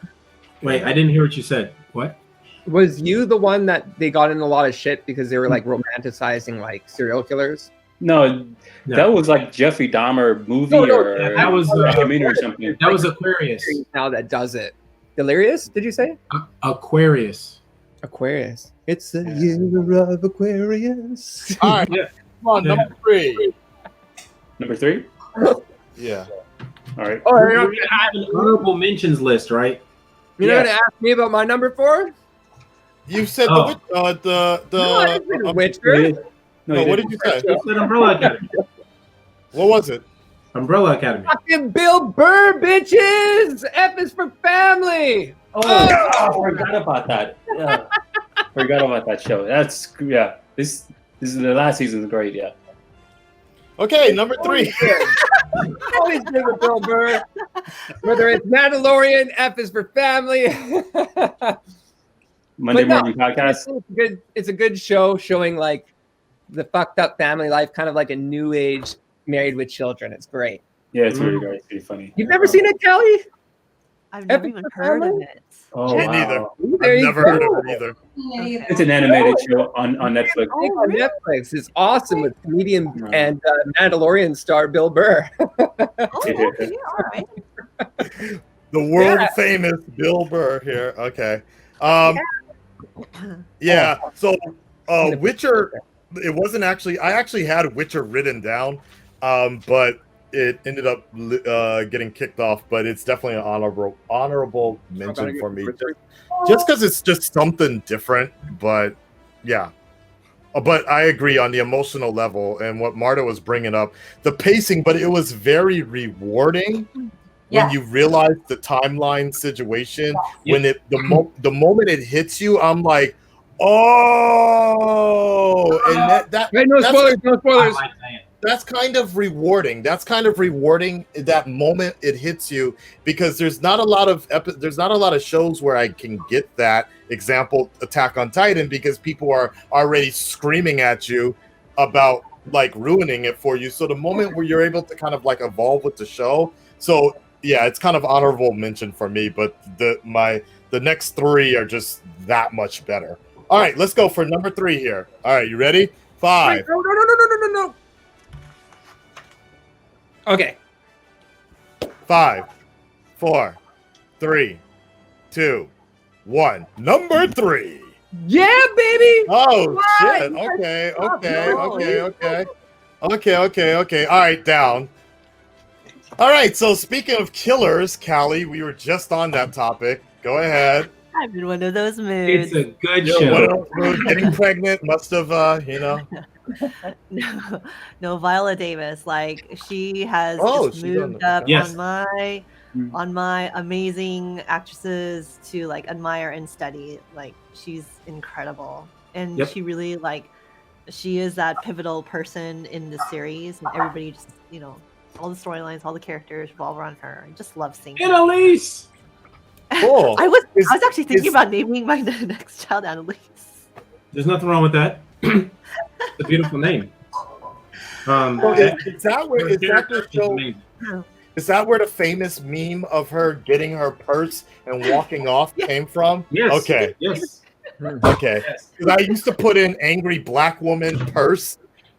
Wait, I didn't hear what you said. What? Was You the one that they got in a lot of shit because they were like romanticizing like serial killers? No, that was like Jeffrey Dahmer movie or that was documentary or something. That was Aquarius. Now that does it. Delirious? Did you say? Aquarius. Aquarius. It's the year of Aquarius. All right, Yeah. come on, number 3. Number 3? Yeah. All right. Oh, We're you're gonna have an honorable mentions list, right? not gonna ask me about my number 4? You said Oh. no, I didn't say The Witcher. No, what did you say? You said Umbrella Academy. What was it? Umbrella Academy. Fucking Bill Burr, bitches! F is for family. Oh, I forgot about that. Yeah. Forgot about that show. This is the last season is great. Yeah. Okay, number 3. Always good with Bill Burr. Whether it's Mandalorian, F is for family. Monday But no, morning podcast. It's a good show showing like the fucked up family life, kind of like a new age Married with Children. It's great. Yeah, it's really great. It's really funny. You've never seen it, Kelly? I've never Epic even heard of Family? it. Oh, Me wow. neither. There I've you never go. heard of it either. Okay. It's an animated show on Netflix. It's on Netflix. It's awesome with comedian No. and Mandalorian star Bill Burr. Oh, okay, all right. The world famous Bill Burr here. Okay. Yeah. So Witcher, it wasn't actually, I actually had Witcher written down, but it ended up getting kicked off, but it's definitely an honorable mention for me. Just because it's just something different, but yeah. But I agree on the emotional level and what Marta was bringing up, the pacing, but it was very rewarding when you realize the timeline situation. When it the moment it hits you, I'm like, oh, and that Wait, no spoilers, no spoilers. that's kind of rewarding. That's kind of rewarding that moment it hits you, because there's not a lot of shows where I can get that. Example, Attack on Titan, because people are already screaming at you about like ruining it for you. So the moment where you're able to kind of like evolve with the show. So yeah, it's kind of honorable mention for me, but the next 3 are just that much better. All right, let's go for number 3 here. All right, you ready? 5. Wait, no. Okay. 5, 4, 3, 2, 1. Number 3. Yeah, baby. Oh What? shit. Okay. All right, down. All right, so speaking of killers, Callie, we were just on that topic. Go ahead. I'm in one of those moods. It's a good What show. else? Getting pregnant must have, No, Viola Davis, like she has Oh, just she's on moved the- up Yes. on my amazing actresses to like admire and study. Like she's incredible, and Yep. she really she is that pivotal person in the series, and everybody just all the storylines, all the characters revolve around her. I just love seeing her. Annalise! Cool. I was Is- actually thinking is- about naming my next child Annalise. There's nothing wrong with that. It's a beautiful name. So is that where is that the show? Amazing. Is that where the famous meme of her getting her purse and walking off came from? Yes. Okay. Yes. Okay. Yes. 'Cause I used to put in angry black woman purse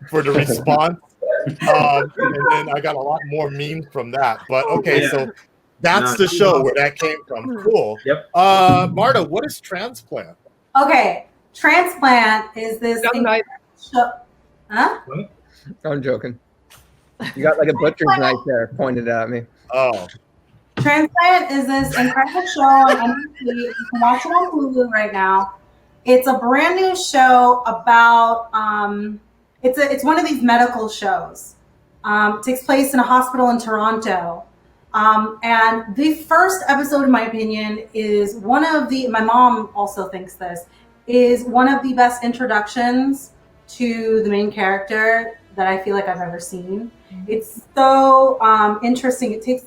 for the response. And then I got a lot more memes from that. But okay, Yeah. so that's the show where that came from. Cool. Yep. Marta, what is transplant? Okay, Transplant is this Some night. show. Huh? I'm joking. You got like a butcher's knife there pointed at me. Oh. Transplant is this incredible show on NBC. You can watch it on Hulu right now. It's a brand new show about it's one of these medical shows. It takes place in a hospital in Toronto. And the first episode, in my opinion, is one of the, my mom also thinks this, is one of the best introductions to the main character that I feel like I've ever seen. It's so interesting. It takes,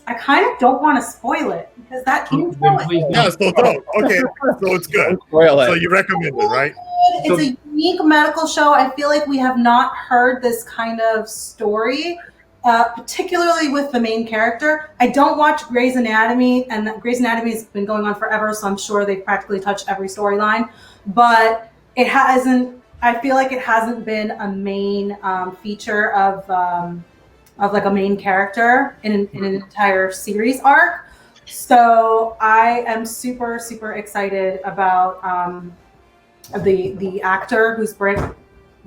I kind of don't want to spoil it because that intro Please is Yeah, so don't. Okay, so it's good. Spoil So it. you recommend it, right? It's a unique medical show. I feel like we have not heard this kind of story, particularly with the main character. I don't watch Grey's Anatomy, and Grey's Anatomy has been going on forever, so I'm sure they've practically touched every storyline. But it hasn't. I feel like it hasn't been a main feature of like a main character in an entire series arc. So I am super, super excited about the actor who's What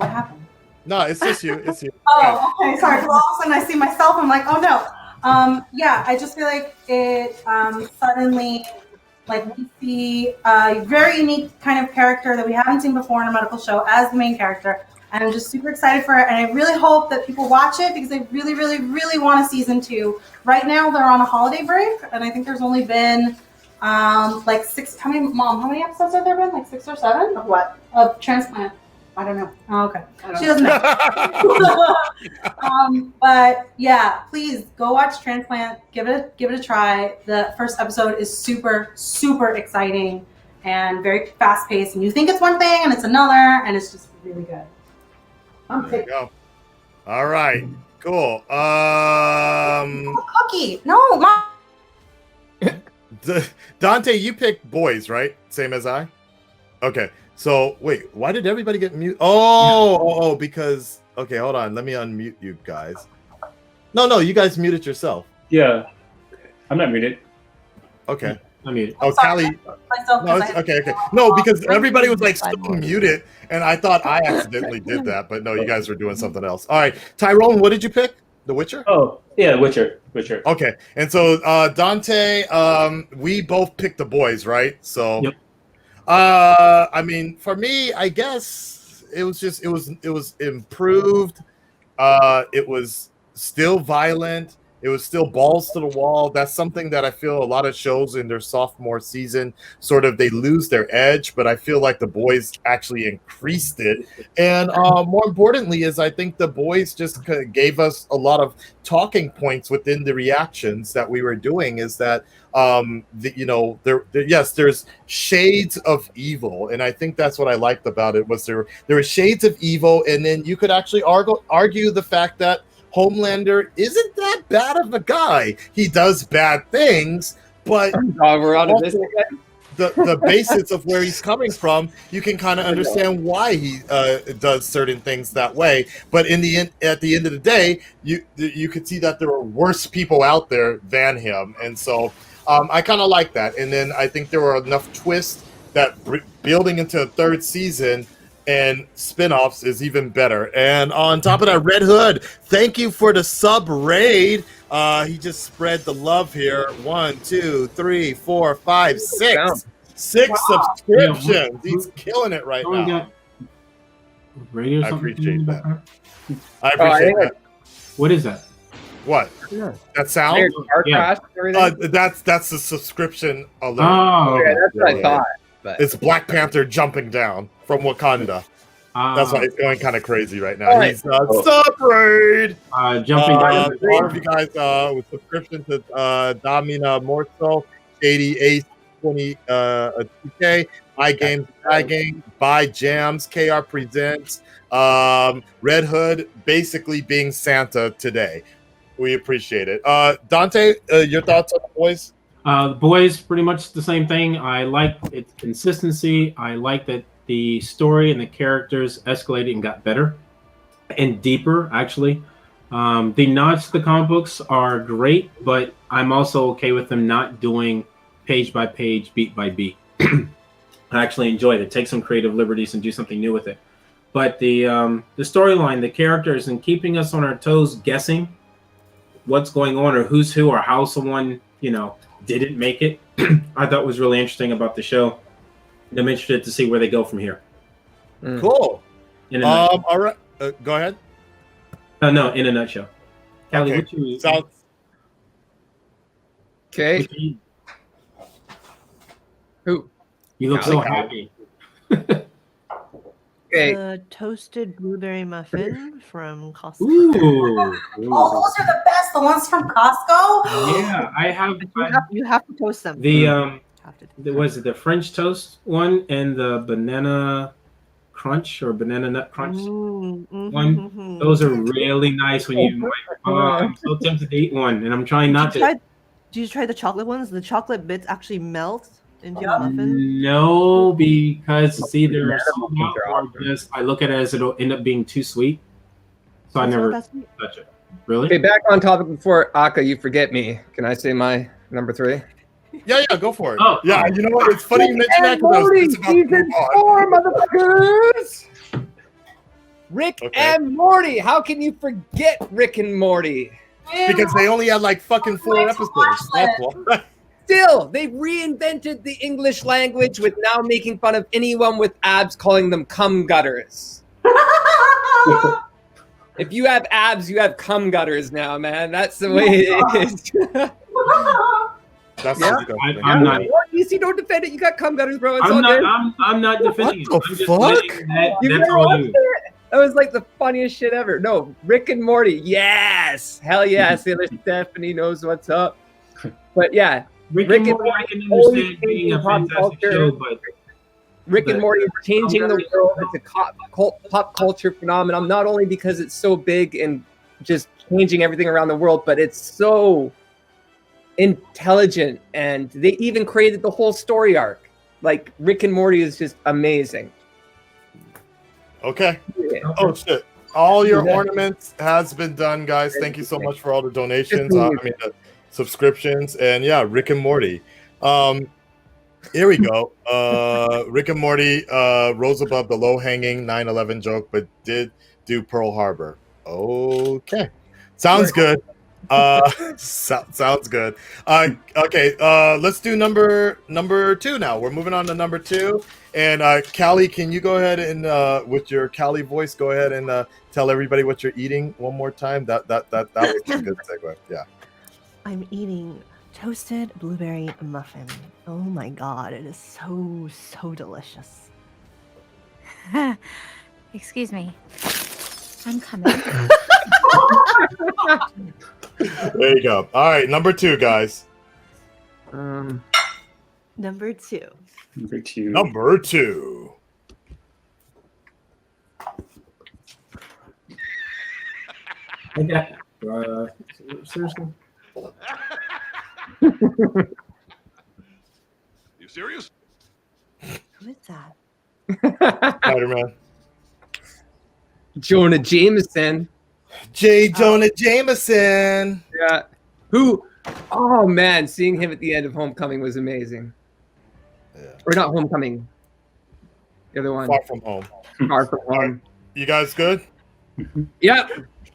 happened? No, it's just you. It's you. Oh, okay. Sorry. Well, all of a sudden I see myself. I'm like, oh no. Yeah, I just feel like it suddenly, like we see a very unique kind of character that we haven't seen before in a medical show as the main character. And I'm just super excited for it. And I really hope that people watch it because I really, really, really want a season 2. Right now they're on a holiday break. And I think there's only been like 6, how many episodes have there been? Like 6 or 7? Of what? Of Transplant. I don't know. Oh, okay. She doesn't know. But yeah, please go watch Transplant. Give it a try. The first episode is super, super exciting and very fast paced. And you think it's one thing and it's another, and it's just really good. There you go. All right. Cool. Cookie. No, Mom. Dante, you picked boys, right? Same as I? Okay. So, wait, why did everybody get mute? Oh, because... Okay, hold on. Let me unmute you guys. No, you guys muted yourself. Yeah. I'm not muted. Okay. I'm muted. Oh, Callie... No, okay. No, because everybody was like still muted, and I thought I accidentally did that, but no, you guys were doing something else. All right. Tyrone, what did you pick? The Witcher? Oh, yeah, Witcher. Okay. And so, Dante, we both picked the boys, right? So... Yep. I mean, for me, I guess it was improved. It was still violent. It was still balls to the wall. That's something that I feel a lot of shows in their sophomore season sort of they lose their edge, but I feel like the boys actually increased it. And more importantly is I think the boys just gave us a lot of talking points within the reactions that we were doing is that there's shades of evil, and I think that's what I liked about it was there were shades of evil, and then you could actually argue the fact that Homelander isn't that bad of a guy. He does bad things, but we're out of this again. The basis of where he's coming from, you can kind of understand why he does certain things that way. But at the end of the day, you could see that there are worse people out there than him, and so I kind of like that. And then I think there were enough twists that building into a third season and spin-offs is even better. And on top of that, Red Hood, thank you for the sub raid. He just spread the love here. 1, 2, 3, 4, 5, 6. 6 subscriptions. He's killing it right now. Radio I something appreciate that. I appreciate that. What is that? What? Yeah. That sound? Yeah. That's the subscription alert. Oh, yeah, that's what I thought. But It's Black Panther jumping down from Wakanda. That's why he's going kind of crazy right now. Right. He's sub raid. Jumping down. All of you guys with subscription to Domina Morso, Shady Ace 20 2K, My Games, Buy Jams, KR Presents, Red Hood basically being Santa today. We appreciate it. Dante, your thoughts on the boys? The boys, pretty much the same thing. I like its consistency. I like that the story and the characters escalated and got better and deeper, actually. The nods to the comic books are great, but I'm also okay with them not doing page by page, beat by beat. I actually enjoyed it. Take some creative liberties and do something new with it. But the storyline, the characters, and keeping us on our toes guessing what's going on or who's who or how someone, didn't make it, I thought was really interesting about the show. I'm interested to see where they go from here. Cool. All right. Go ahead. No, in a nutshell. Callie, Okay. what you okay. Who? You look so happy. Okay. The toasted blueberry muffin from Costco. Ooh. Oh, those are the best. The ones from Costco. Yeah, I have You have to toast them. Was it the French toast one and the banana crunch or banana nut crunch one? Those are really nice when you I'm so tempted to eat one, and I'm trying not to. Did you try the chocolate ones? The chocolate bits actually melt into the muffin. No, because it's either salt or just I look at it as it'll end up being too sweet, so I never touch it. Really? Okay, back on topic before Aka, you forget me. Can I say my number 3? Yeah, go for it. Oh, yeah, you know what? It's funny you mention that because I was just about to move on. Motherfuckers! Rick and Morty. How can you forget Rick and Morty? Because they only had like fucking 4 episodes. That's why. Still, they reinvented the English language with now making fun of anyone with abs, calling them cum gutters. If you have abs, you have cum gutters now, man. That's the way it is. That's Yeah. disgusting. I'm not. DC, don't defend it. You got cum gutters, bro. It's all I'm good. not. I'm not defending What it. the I'm just fuck? saying that You that's never all watched you. it? That was like the funniest shit ever. No, Rick and Morty. Yes. Hell yeah. Sailor Stephanie knows what's up. But yeah, Rick Rick and and Morty, I Morty can always understand being a changing pop fantastic culture. show, but Rick and But- Morty is changing the world. It's a pop culture phenomenon, not only because it's so big and just changing everything around the world, but it's so intelligent. And they even created the whole story arc. Like, Rick and Morty is just amazing. Okay. Yeah. Oh shit! All your Yeah. ornaments has been done, guys. Thank you so much for all the donations. I mean, the subscriptions, and yeah, Rick and Morty. Here we go. Rick and Morty rose above the low-hanging 9/11 joke, but did do Pearl Harbor. Okay, sounds good. Sounds good. Okay, let's do number 2 now. We're moving on to number 2. And Callie, can you go ahead and with your Callie voice, go ahead and tell everybody what you're eating one more time? That was a good segue. Yeah. I'm eating toasted blueberry muffin. Oh my god, it is so delicious. Excuse me. I'm coming. There you go. All right, number 2, guys. Number 2. Number 2. I got. Seriously. You serious? Who is that? Spider-Man. Jonah Jameson. J. Jonah Jameson. Yeah. Who? Oh man, seeing him at the end of Homecoming was amazing. Yeah. Or not Homecoming. The other one. Far From Home. Far From Home. You guys good? Yep.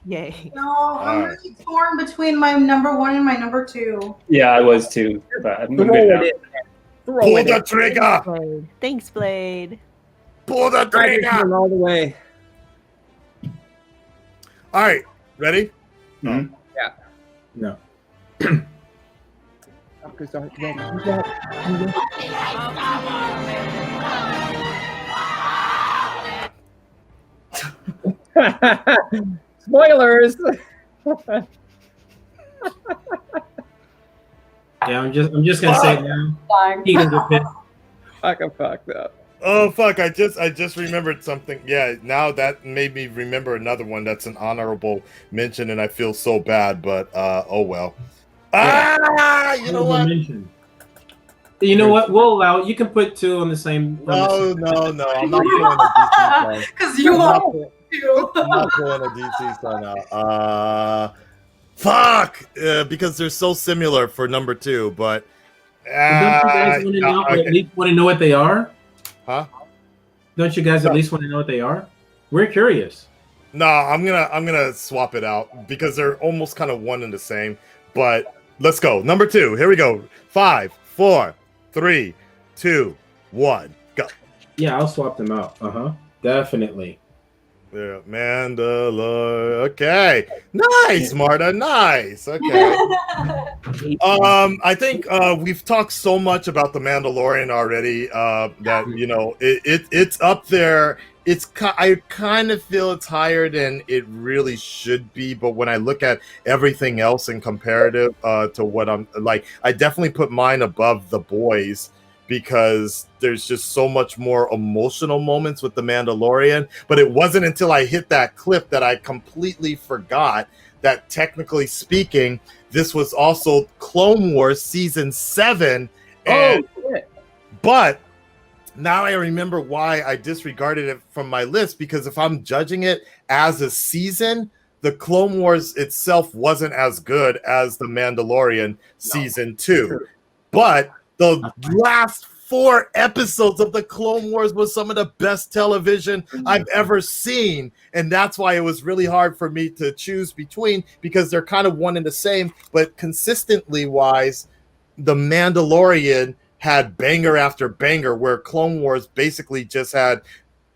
Yay. No, I'm Alright. really torn between my number 1 and my number 2. Yeah, I was too. But I'm good Throw now. it in. Throw Pull it the in. trigger. Thanks, Blade. Pull the trigger. All the way. All right, ready? Mhm. No. Spoilers. Yeah, I'm just gonna say it now. He can get pissed. Fucking fucked up. Oh fuck! I just remembered something. Yeah, now that made me remember another one that's an honorable mention, and I feel so bad. But oh well. You know what? Mention. You know what? We'll allow it. You can put 2 on the same. No. I'm not doing a DC song. Because you I'm are. not I'm not doing a DC song now. Fuck! Because they're so similar for number 2, but. Don't you guys want to know? okay. At least want to know what they are? Huh? Don't you guys at least want to know what they are? We're curious. No, I'm gonna swap it out because they're almost kind of one and the same. But let's go. Number 2. Here we go. 5, 4, 3, 2, 1, go. Yeah, I'll swap them out. Definitely. Yeah, Mandalorian. Okay, nice, Marta. Nice. Okay. I think we've talked so much about the Mandalorian already that it's up there. I kind of feel it's higher than it really should be, but when I look at everything else in comparative to what I'm like, I definitely put mine above The Boys because there's just so much more emotional moments with the Mandalorian. But it wasn't until I hit that clip that I completely forgot that, technically speaking, this was also Clone Wars season 7. And, but now I remember why I disregarded it from my list, because if I'm judging it as a season, the Clone Wars itself wasn't as good as the Mandalorian season 2. But the last 4 episodes of the Clone Wars was some of the best television I've ever seen. And that's why it was really hard for me to choose between, because they're kind of one and the same. But consistently wise, the Mandalorian had banger after banger, where Clone Wars basically just had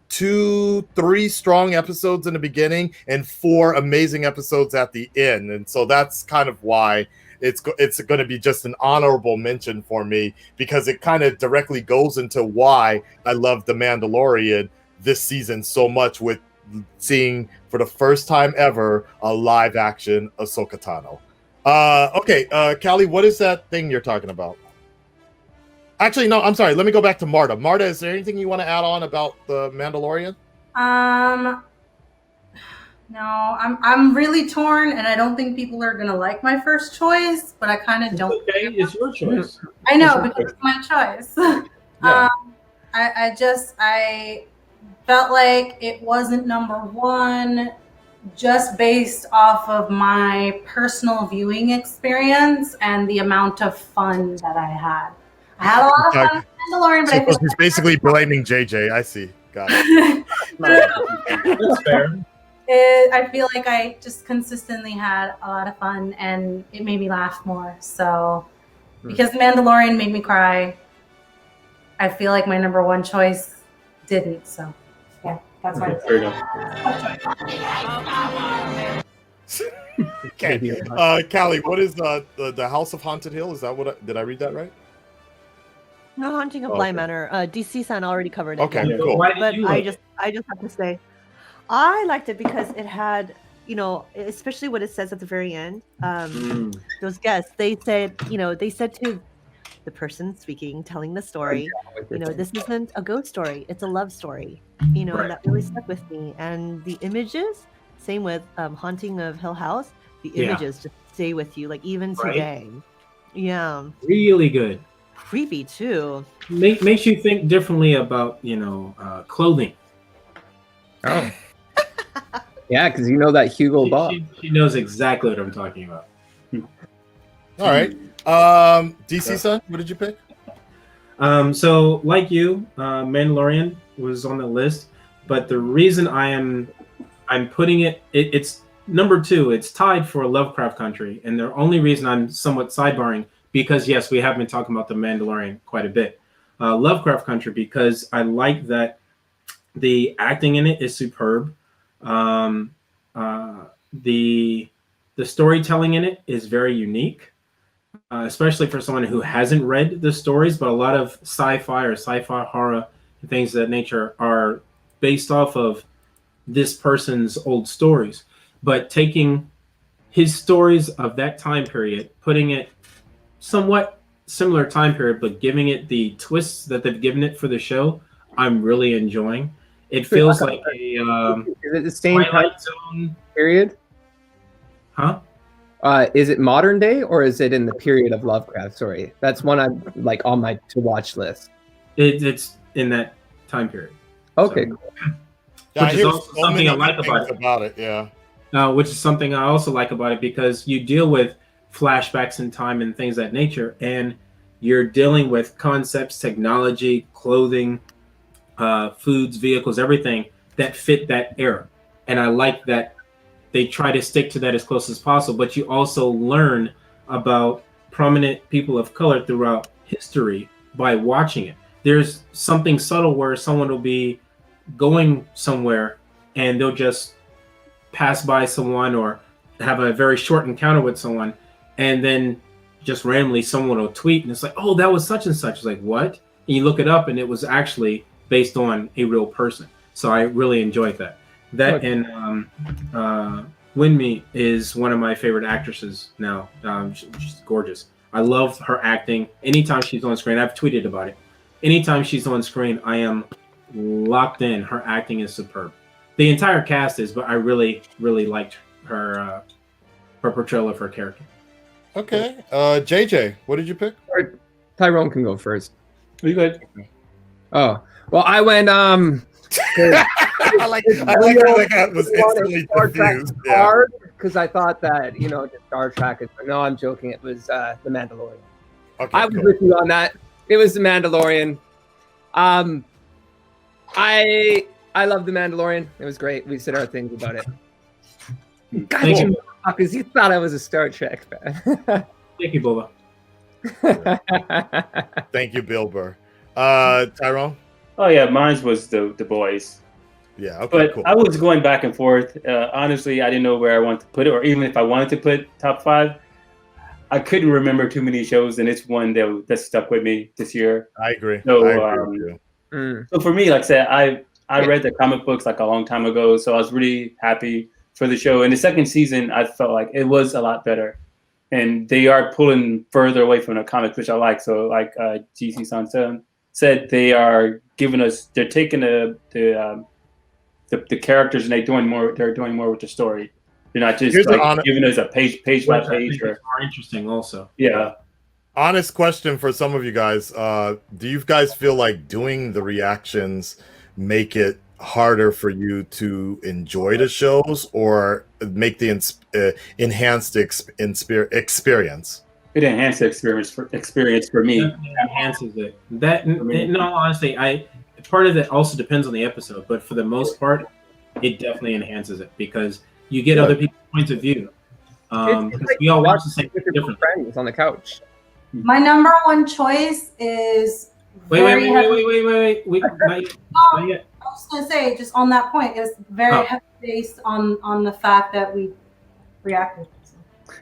2-3 strong episodes in the beginning and 4 amazing episodes at the end. And so that's kind of why. it's going to be just an honorable mention for me because it kind of directly goes into why I love The Mandalorian this season so much, with seeing for the first time ever a live action Ahsoka Tano. Okay, Callie, what is that thing you're talking about? Actually, no, I'm sorry. Let me go back to Marta. Marta, is there anything you want to add on about The Mandalorian? No, I'm really torn, and I don't think people are gonna like my first choice, but I kind of don't. Okay, it's your choice. I know, because it's my choice. Yeah. I felt like it wasn't number one, just based off of my personal viewing experience and the amount of fun that I had. I had a lot of fun with Mandalorian, but I feel He's basically blaming JJ. I see. Got it. That's fair. I feel like I just consistently had a lot of fun, and it made me laugh more. So, because The Mandalorian made me cry, I feel like my number one choice didn't. So, yeah, that's my. Fair enough. Okay. Callie, what is the House of Haunted Hill? Is that what? Did I read that right? No, Haunting of Okay. Bly Manor. DCsan already covered it. Okay, yeah. cool. Why did But you I like just have to say, I liked it because it had, especially what it says at the very end. Those guests, they said to the person speaking, telling the story, this isn't a ghost story, it's a love story. And that really stuck with me. And the images, same with Haunting of Hill House, the Yeah. images just stay with you, like even Right. today. Yeah, Really good. creepy too. Makes you think differently about clothing. Oh. Yeah, because you know that Hugo Boss. She knows exactly what I'm talking about. All right. DCsan, what did you pick? So like you, Mandalorian was on the list, but the reason I'm putting it's number 2. It's tied for Lovecraft Country, and the only reason I'm somewhat sidebarring, because yes, we have been talking about the Mandalorian quite a bit. Lovecraft Country, because I like that the acting in it is superb. The storytelling in it is very unique, especially for someone who hasn't read the stories. But a lot of sci-fi or sci-fi horror and things of that nature are based off of this person's old stories. But taking his stories of that time period, putting it somewhat similar time period, but giving it the twists that they've given it for the show, I'm really enjoying. It feels like a Is it the same Twilight Zone period? Huh? Is it modern day or is it in the period of Lovecraft? Sorry, that's one I'm like on my to watch list. It's in that time period. Okay, So, cool. Yeah, which is hear also so something many I like good about things it. about it. Yeah. Which is something I also like about it, because you deal with flashbacks in time and things of that nature, and you're dealing with concepts, technology, clothing, foods, vehicles, everything that fit that era. And I like that they try to stick to that as close as possible, but you also learn about prominent people of color throughout history by watching it. There's something subtle where someone will be going somewhere and they'll just pass by someone or have a very short encounter with someone, and then just randomly someone will tweet and it's like, oh, that was such and such. It's like, what? And you look it up and it was actually based on a real person. So I really enjoyed that. That and Winmi is one of my favorite actresses now. She's gorgeous. I love her acting. Anytime she's on screen, I've tweeted about it. Anytime she's on screen, I am locked in. Her acting is superb. The entire cast is, but I really, really liked her portrayal of her character. Okay. JJ, what did you pick? Tyrone can go first. Are you good? Oh, well, I went I like that was instantly confused. Yeah. hard because I thought that just Star Trek is. No, I'm joking. It was The Mandalorian. Okay, I was cool. with you on that. It was The Mandalorian. I love The Mandalorian. It was great. We said our things about it. God, Thank you motherfuckers, you thought I was a Star Trek fan. Thank you, Boba. Thank you, Bill Burr. Tyrone? Oh yeah, mine was the boys. Yeah, okay, But cool. I was going back and forth. Honestly, I didn't know where I wanted to put it, or even if I wanted to put top 5. I couldn't remember too many shows, and it's one that stuck with me this year. I agree. So, I agree with you. So for me, like I said, I read the comic books like a long time ago, so I was really happy for the show. And the second season, I felt like it was a lot better, and they are pulling further away from the comics, which I like. So, like DCsan said, they are giving us, they're taking the characters and they're doing more with the story. They're not just giving us a page by page. Or more interesting, also. Yeah. Honest question for some of you guys: do you guys feel like doing the reactions make it harder for you to enjoy the shows, or make the enhanced experience? It enhances the experience for me. It enhances it. That, in all honesty, part of it also depends on the episode, but for the most part, it definitely enhances it because you get other people's points of view. We all watch the same different friends on the couch. My number one choice is. Wait. I was gonna say, just on that point, is very heavy based on the fact that we reacted.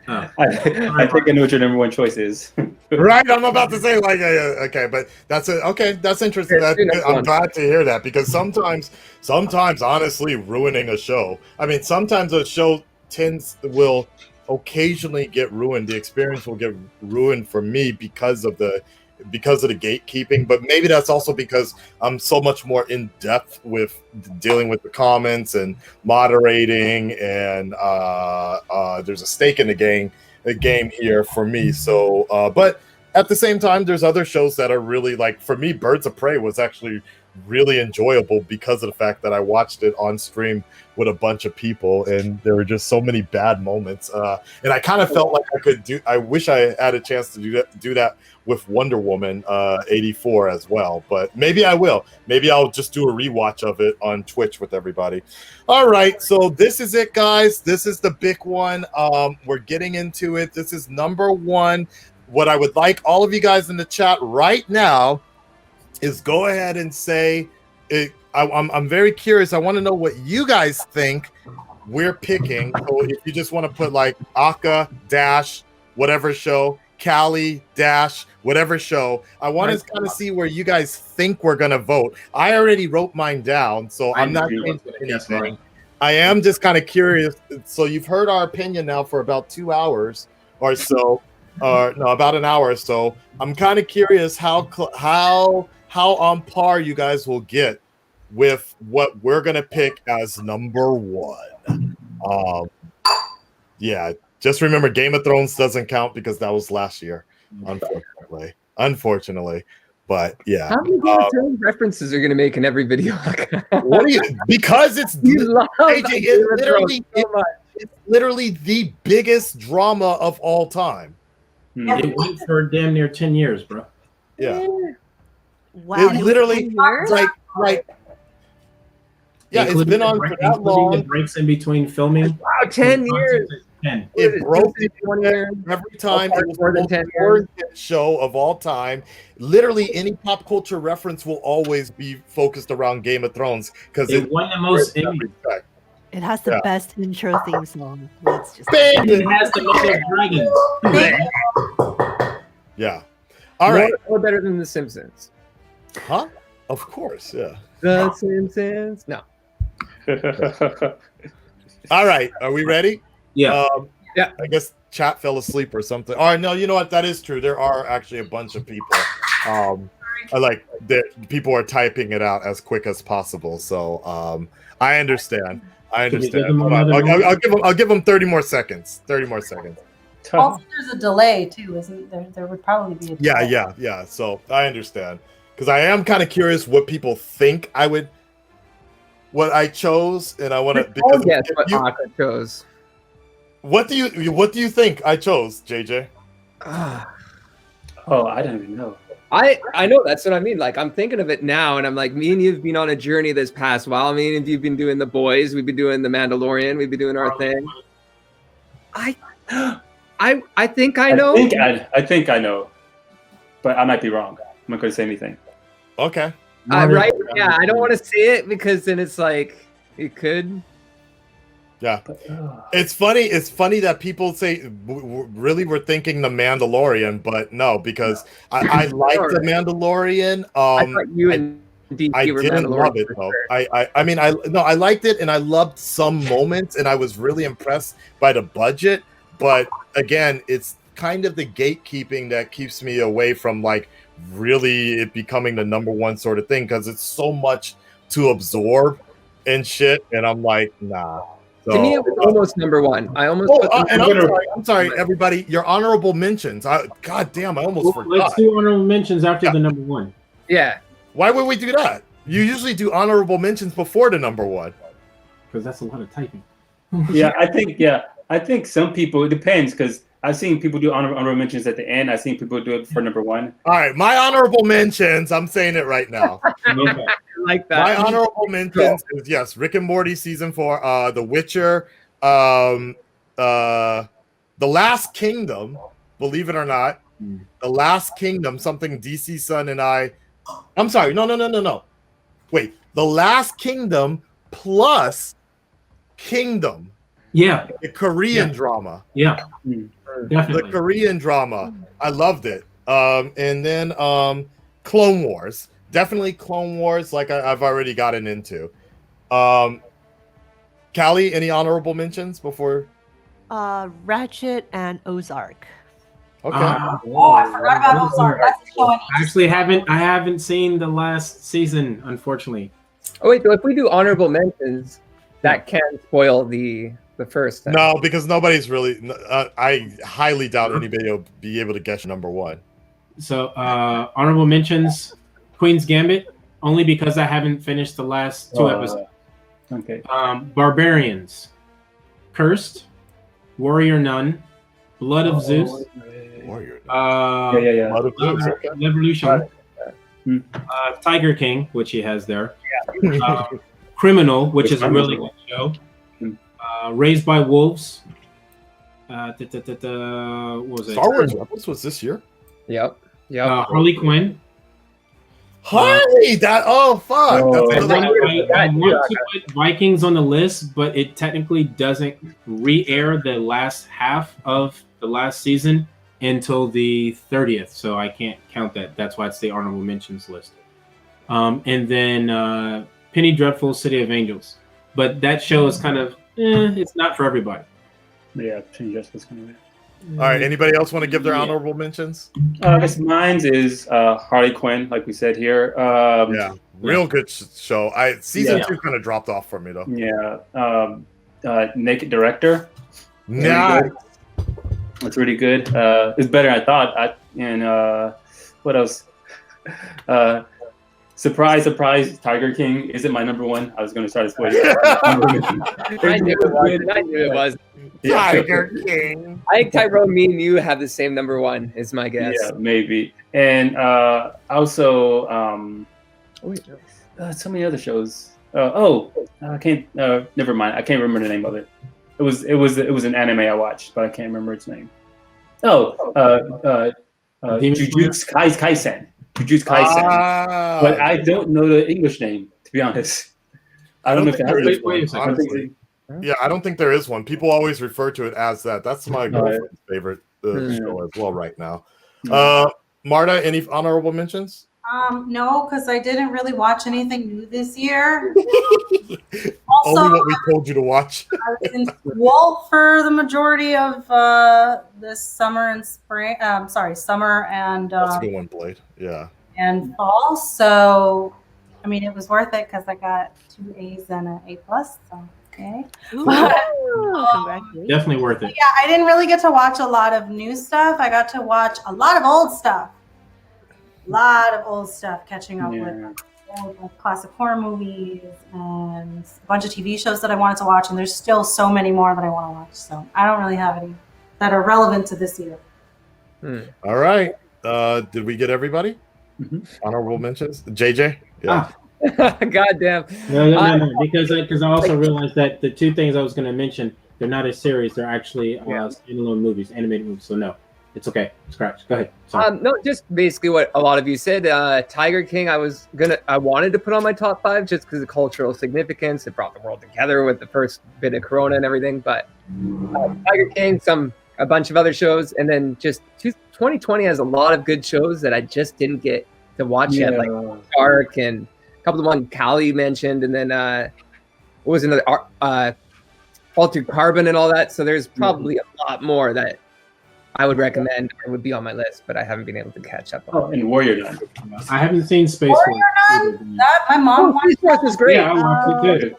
I think I know what your number one choice is. Right, I'm about to say okay, but that's it. Okay, that's interesting. I'm glad to hear that because sometimes, honestly, ruining a show. I mean, sometimes a show will occasionally get ruined. The experience will get ruined for me because of the gatekeeping, but maybe that's also because I'm so much more in depth with dealing with the comments and moderating, and there's a stake in the game here for me. So, but at the same time, there's other shows that are really, like, for me, Birds of Prey was actually really enjoyable because of the fact that I watched it on stream with a bunch of people, and there were just so many bad moments. And I kind of felt like I wish I had a chance to do that with Wonder Woman 84 as well, but maybe I will. Maybe I'll just do a rewatch of it on Twitch with everybody. All right, so this is it, guys. This is the big one. We're getting into it. This is number one. What I would like all of you guys in the chat right now is go ahead and say it. I'm very curious. I want to know what you guys think we're picking. So if you just want to put like Aka dash whatever show, Callie dash whatever show, I want to kind of see where you guys think we're gonna vote. I already wrote mine down, so I'm not changing anything. I am just kind of curious. So you've heard our opinion now for about 2 hours or so, or no, about an hour or so. I'm kind of curious how on par you guys will get with what we're gonna pick as number one. Yeah, just remember Game of Thrones doesn't count because that was last year, unfortunately. But yeah, how many Game of Thrones references are you gonna make in every video? What do you? Because it's it's literally the biggest drama of all time. It went for damn near 10 years, bro. Yeah. Wow. It literally like yeah, it's been on for that long. The breaks in between filming. Wow, 10 years. 10. It broke every time. It was the most important show of all time. Literally, any pop culture reference will always be focused around Game of Thrones because it won the most Emmys. It has the best intro theme song. Let's just it has the most dragons. Yeah. All right. Or better than The Simpsons. Huh? Of course, yeah. The Simpsons. No. All right. Are we ready? Yeah. Yeah. I guess chat fell asleep or something. All right. No, you know what? That is true. There are actually a bunch of people. People are typing it out as quick as possible. So I understand. I'll give them 30 more seconds. 30 more seconds. Also, there's a delay too, isn't there? There would probably be a delay. Yeah. So I understand because I am kind of curious what people think what I chose, and I want to. Oh, yes, what Aka chose. What do you think I chose, JJ? Oh, I don't even know. I know, that's what I mean. Like, I'm thinking of it now, and I'm like, me and you've been on a journey this past while. Me and you've been doing The Boys. We've been doing The Mandalorian. We've been doing our thing. I think I know. I think I know, but I might be wrong. I'm not going to say anything. Okay. Right? Yeah, I don't want to say it because then it's like it could. Yeah, it's funny. It's funny that people say really we're thinking the Mandalorian, but no, because I like the Mandalorian. I thought you and DC I were didn't love Mandalorian it for though. sure. I mean, I liked it and I loved some moments and I was really impressed by the budget. But again, it's kind of the gatekeeping that keeps me away from like really it becoming the number one sort of thing because it's so much to absorb and shit. And I'm like, nah. So, To me, it was almost number one. I almost. oh, put them and number I'm sorry, everybody. Your honorable mentions. God damn, I almost forgot. Let's do honorable mentions after the number one. Yeah. Why would we do that? You usually do honorable mentions before the number one. Because that's a lot of typing. I think some people, it depends, because I've seen people do honorable mentions at the end. I've seen people do it for number one. All right, my honorable mentions. I'm saying it right now. Okay. I like that. My honorable mentions is yes, Rick and Morty season 4, The Witcher, The Last Kingdom. Believe it or not, The Last Kingdom. Something DCsan and I. I'm sorry. No. Wait, The Last Kingdom plus Kingdom. Yeah. The Korean drama. Yeah. Definitely. The Korean drama. I loved it. And then Clone Wars. Definitely Clone Wars, like I've already gotten into. Callie, any honorable mentions before? Ratchet and Ozark. Okay. I forgot about Ozark. That's showing. I haven't seen the last season, unfortunately. Oh wait, so if we do honorable mentions, that can spoil the first. Then. No, because nobody's really. I highly doubt anybody will be able to guess number one. So honorable mentions, Queen's Gambit, only because I haven't finished the last 2 episodes. Okay. Barbarians, Cursed, Warrior Nun, Blood of Zeus, Warrior. Blood of Zeus, okay. Revolution, Tiger King, which he has there, Criminal, which is a really good show, Raised by Wolves. What was it? Star Wars Rebels was this year. Yep. Harley Quinn. Harley, that fuck. Oh. That's I want to put Vikings on the list, but it technically doesn't re-air the last half of the last season until the 30th, so I can't count that. That's why it's the honorable mentions list. And then Penny Dreadful, City of Angels, but that show is kind of it's not for everybody. Yeah, Penny Dreadful's kind of. All right. Anybody else want to give their honorable mentions? I guess mine is Harley Quinn, like we said here. Real good show. Season 2 kind of dropped off for me though. Yeah. Naked Director. Nice. It's really good. It's better than I thought. And what else? Surprise, Tiger King isn't my number one. I was going to try to spoil it. I knew it was. Tiger King. I think Tyrone, me and you have the same number one, is my guess. Yeah, maybe. And also, so many other shows. I can't. Never mind. I can't remember the name of it. It was an anime I watched, but I can't remember its name. Jujutsu Kaisen. Jujutsu Kaisen. But I don't know the English name, to be honest. I don't know if there is wait a second. honestly. Yeah, I don't think there is one. People always refer to it as that. That's my girlfriend's favorite show as well right now. Marta, any honorable mentions? No, because I didn't really watch anything new this year. Only what we told you to watch. I was in school for the majority of this summer and spring. Summer and That's a good one, Blade. Yeah. And fall. So, I mean, it was worth it because I got 2 A's and an A+. So, okay. Congratulations. Definitely worth it. Yeah, I didn't really get to watch a lot of new stuff. I got to watch a lot of old stuff. Catching up with old classic horror movies and a bunch of TV shows that I wanted to watch, and there's still so many more that I want to watch. So I don't really have any that are relevant to this year. All right. Did we get everybody? Honorable mentions? JJ? Yeah. God damn. No. Because I also realized that the 2 things I was going to mention, they're not a series. They're actually standalone movies, animated movies. So no. It's okay. Scratch. Go ahead. Sorry. No, just basically what a lot of you said. Tiger King, I wanted to put on my top 5 just because of cultural significance. It brought the world together with the first bit of Corona and everything. But Tiger King, a bunch of other shows, and then just 2020 has a lot of good shows that I just didn't get to watch yet, like Dark and a couple of the ones Callie mentioned, and then what was another Altered Carbon and all that. So there's probably a lot more that I would recommend or would be on my list, but I haven't been able to catch up on. Oh, and Warrior Nun. I haven't seen Space Warrior Nun? That my mom watched. Space Force is great. Yeah, I watched it too.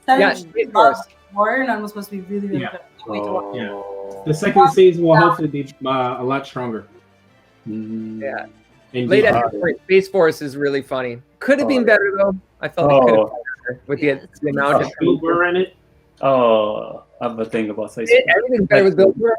Yeah, Space Force. Warrior Nun was supposed to be really, really good. Yeah. The second season will hopefully be a lot stronger. Yeah. Indeed. Late episode, Space Force is really funny. Could have been better though. I felt it could have been better with the amount of Bill Burr in it. Oh, I have a thing about Space Force. Everything's better with Bill Burr.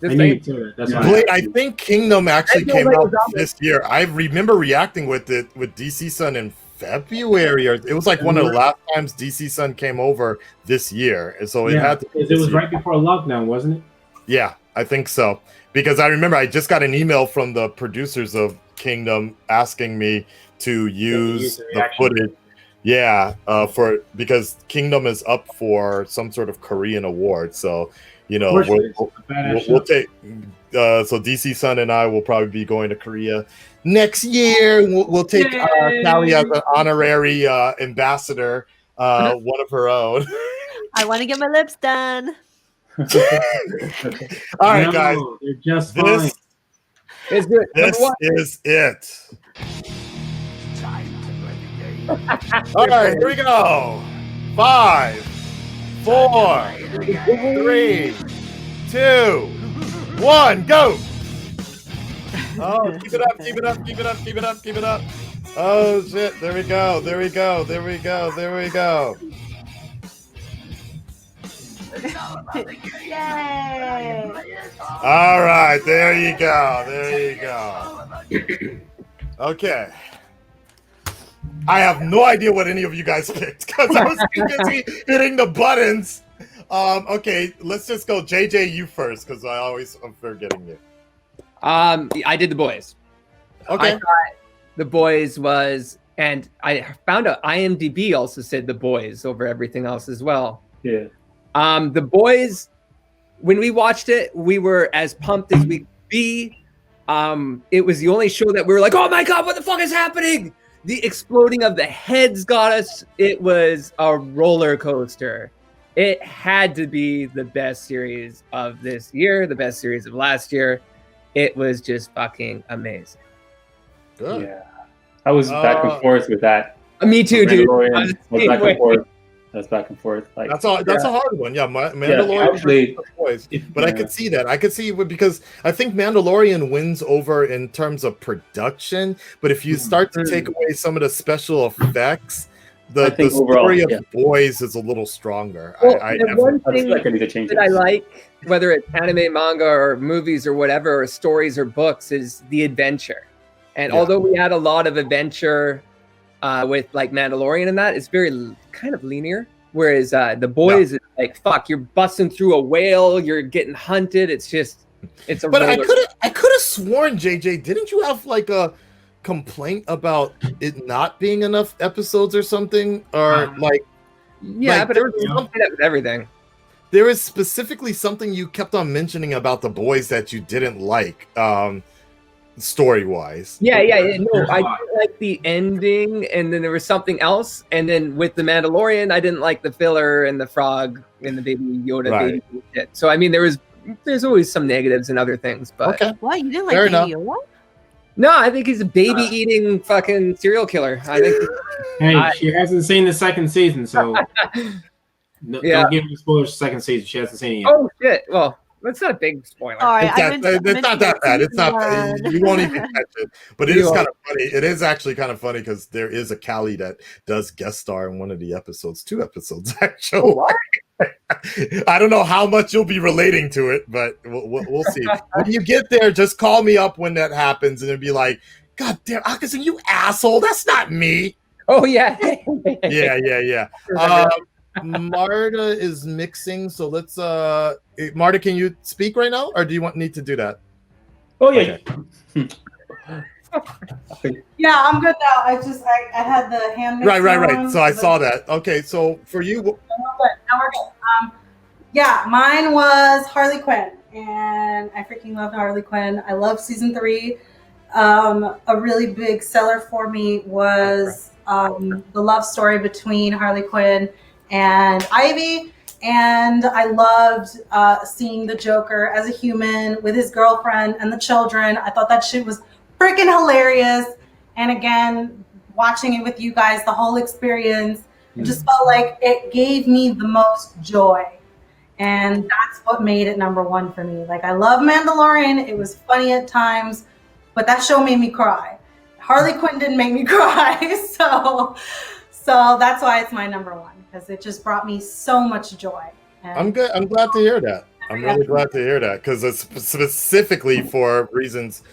I knew you too. That's why. Blake, I think Kingdom actually came out this year. I remember reacting with it with DCsan in February, or it was like one of the last times DCsan came over this year, and so it had to. It was right before lockdown, wasn't it? Yeah, I think so. Because I remember I just got an email from the producers of Kingdom asking me to use the footage. Yeah, because Kingdom is up for some sort of Korean award, so. You know, we'll take. So DCsan and I will probably be going to Korea next year. We'll take Callie as an honorary ambassador, one of her own. I want to get my lips done. All right, guys. They're just fine. This is it. All right, here we go. 5, 4, 3, 2, 1, go! Oh, keep it up, keep it up, keep it up, keep it up, keep it up. Oh shit, there we go, there we go, there we go, there we go. Yay! All right, there you go, there you go. Okay. I have no idea what any of you guys picked because I was too busy hitting the buttons. Okay, let's just go. JJ, you first because I'm forgetting you. I did The Boys. Okay. I thought The Boys was, and I found out IMDb also said The Boys over everything else as well. Yeah. The Boys, when we watched it, we were as pumped as we could be. It was the only show that we were like, oh my God, what the fuck is happening? The exploding of the heads got us. It was a roller coaster. It had to be the best series of this year, the best series of last year. It was just fucking amazing. Good. Yeah. I was back and forth with that. Me too, dude. Was back and forth. That's back and forth. Like that's a hard one. Yeah, Mandalorian actually, Boys. But I could see that. I could see it because I think Mandalorian wins over in terms of production. But if you start to take away some of the special effects, the story of Boys is a little stronger. Well, one thing that I like, whether it's anime, manga, or movies, or whatever, or stories or books, is the adventure. And although we had a lot of adventure with like Mandalorian and that, it's very kind of linear. Whereas The Boys is like, fuck, you're busting through a whale, you're getting hunted. It's just, it's a. But I could have sworn, JJ, didn't you have like a complaint about it not being enough episodes or something, or like? Yeah, like, but it was something with everything. There is specifically something you kept on mentioning about The Boys that you didn't like. Story-wise. Yeah. No, I didn't like the ending, and then there was something else, and then with The Mandalorian, I didn't like the filler and the frog and the baby Yoda baby shit. So I mean, there's always some negatives and other things, but what, you didn't like Baby Yoda? No, I think he's a baby-eating fucking serial killer. I think. Hey, she hasn't seen the second season, so don't give me spoilers for the second season. She hasn't seen it yet. Oh shit! Well. That's not a big spoiler. All right, it's not that bad. It's not bad. You won't even catch it. But it is kind of funny. It is actually kind of funny because there is a Callie that does guest star in one of the episodes. 2 episodes, actually. I don't know how much you'll be relating to it, but we'll see. When you get there, just call me up when that happens and it'll be like, God damn, Akasan, you asshole. That's not me. Oh, yeah. Yeah. Marta is mixing, so let's Marta, can you speak right now, or do you need to do that? Oh yeah. Yeah, I'm good now. I had the hand. Right. So I saw that. Okay, so for you, Now we're good. Yeah, mine was Harley Quinn, and I freaking loved Harley Quinn. I love season 3. A really big seller for me was the love story between Harley Quinn and Ivy. And I loved seeing the Joker as a human with his girlfriend and the children. I thought that shit was freaking hilarious. And again, watching it with you guys, the whole experience, it just felt like it gave me the most joy. And that's what made it number 1 for me. Like, I love Mandalorian. It was funny at times, but that show made me cry. Harley Quinn didn't make me cry. So that's why it's my number 1, because it just brought me so much joy. And I'm good. I'm glad to hear that. I'm really glad to hear that, because it's specifically for reasons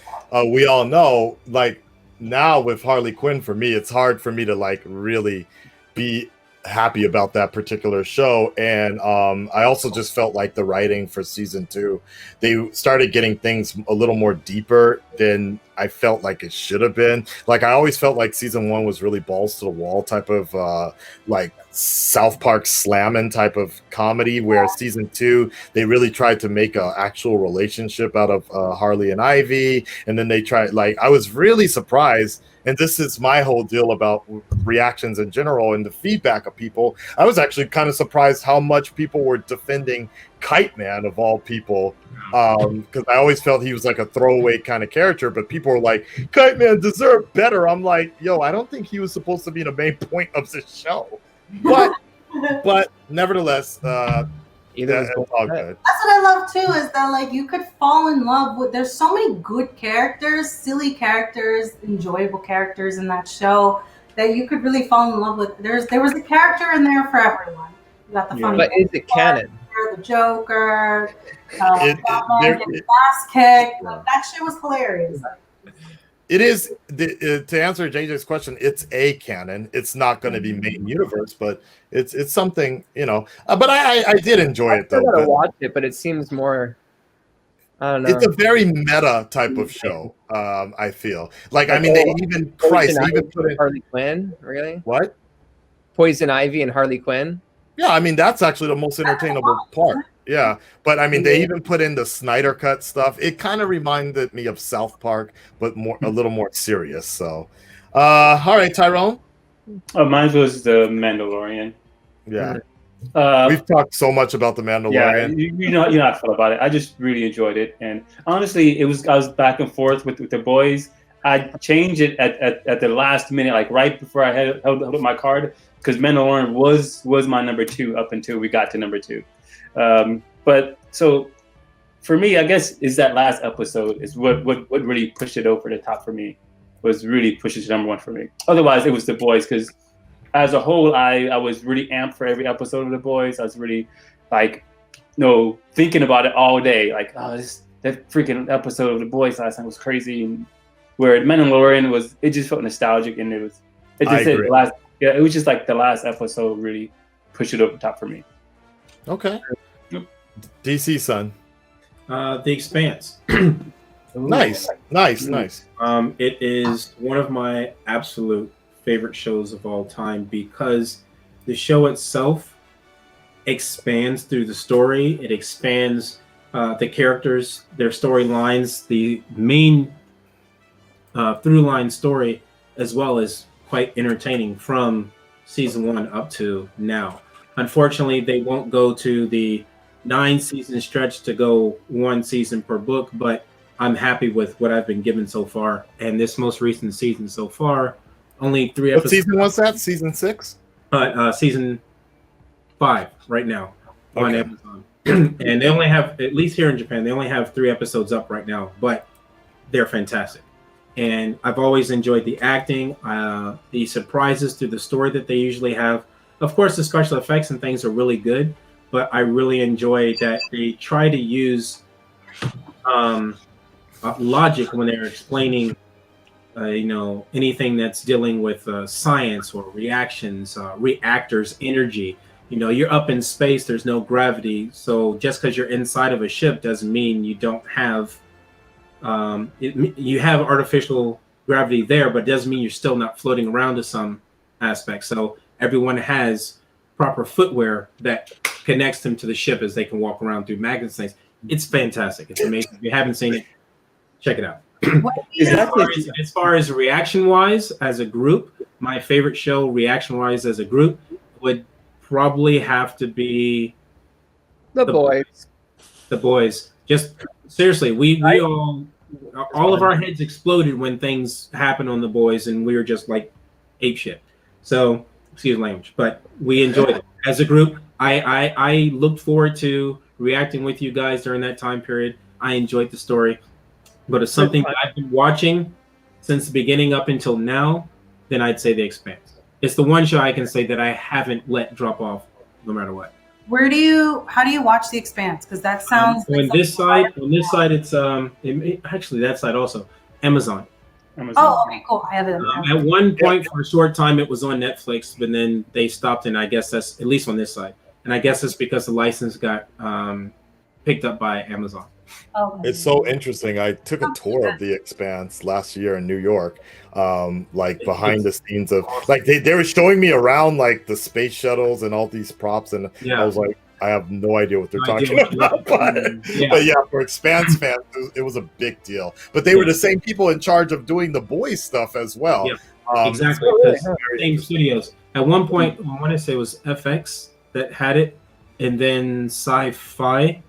we all know. Like, now with Harley Quinn, for me, it's hard for me to like really be happy about that particular show. And I also just felt like the writing for season 2, they started getting things a little more deeper than I felt like it should have been. Like, I always felt like season 1 was really balls to the wall type of like South Park slamming type of comedy, where season 2 they really tried to make an actual relationship out of Harley and Ivy. And then they tried, like, I was really surprised. And this is my whole deal about reactions in general and the feedback of people. I was actually kind of surprised how much people were defending Kite Man, of all people, because I always felt he was like a throwaway kind of character, but people were like, Kite Man deserved better. I'm like, yo, I don't think he was supposed to be the main point of this show. But nevertheless, it's all good. That's what I love too, is that like you could fall in love with. There's so many good characters, silly characters, enjoyable characters in that show that you could really fall in love with. There was a character in there for everyone. You got the funny, but is it canon? The Joker, Batman getting his ass kicked. That shit was hilarious. It is, to answer JJ's question, it's a canon. It's not going to be main universe, but it's something, you know. But I did enjoy it, though. I gotta watch it, but it seems more, I don't know. It's a very meta type of show, I feel. Like, I mean, they even, Christ, they even put in Harley Quinn, really? What? Poison Ivy and Harley Quinn? Yeah, I mean, that's actually the most entertainable part. Yeah, but I mean, they even put in the Snyder Cut stuff. It kind of reminded me of South Park, but a little more serious. So, all right, Tyrone. Mine was the Mandalorian. Yeah, we've talked so much about the Mandalorian. Yeah, you know how I felt about it. I just really enjoyed it, and honestly, I was back and forth with the boys. I changed it at the last minute, like right before I held up my card, because Mandalorian was my number 2 up until we got to number 2. But so for me, I guess is that last episode is what really pushed it over the top for me, was really pushes number 1 for me. Otherwise, it was the boys, because as a whole, I was really amped for every episode of the boys. I was really like, thinking about it all day. Like, that freaking episode of the boys last time was crazy. And where Mandalorian it just felt nostalgic, and it was just like the last episode really pushed it over the top for me. Okay. DCsan. The Expanse. Nice. It is one of my absolute favorite shows of all time, because the show itself expands through the story. It expands the characters, their storylines, the main through line story, as well as quite entertaining from season 1 up to now. Unfortunately, they won't go to the 9-season stretch to go 1 season per book, but I'm happy with what I've been given so far. And this most recent season so far, only 3 episodes. What season was that? Season 6? Season 5 right now on Amazon. And they only have, at least here in Japan, they only have 3 episodes up right now, but they're fantastic. And I've always enjoyed the acting, the surprises through the story that they usually have. Of course, the special effects and things are really good, but I really enjoy that they try to use logic when they're explaining, anything that's dealing with science or reactions, reactors, energy. You're up in space, there's no gravity. So just because you're inside of a ship doesn't mean you don't have You have artificial gravity there, but it doesn't mean you're still not floating around to some aspect. So everyone has proper footwear that connects them to the ship as they can walk around through magnets things. It's fantastic. It's amazing. If you haven't seen it, check it out. As far as reaction wise, as a group, my favorite show reaction wise as a group would probably have to be The Boys. The Boys. Just seriously, we all of our heads exploded when things happened on The Boys, and we were just like ape shit. So excuse language, but we enjoyed it as a group. I looked forward to reacting with you guys during that time period. I enjoyed the story, but it's something that I've been watching since the beginning up until now. Then I'd say The Expanse. It's the one show I can say that I haven't let drop off, no matter what. How do you watch The Expanse? Because that sounds. On this side, it's actually that side also, Amazon. Oh, okay, cool. I have it. At one point, for a short time, it was on Netflix, but then they stopped, and I guess that's at least on this side. And I guess it's because the license got picked up by Amazon. Okay. It's so interesting. I took a tour of The Expanse last year in New York, like behind the scenes of like they were showing me around like the space shuttles and all these props, and I was like, I have no idea what they're talking about. But yeah, for Expanse fans, it was a big deal. But they were the same people in charge of doing the Boys stuff as well. Yeah. Exactly. Same studios. At one point, I want to say it was FX that had it, and then Sci-Fi,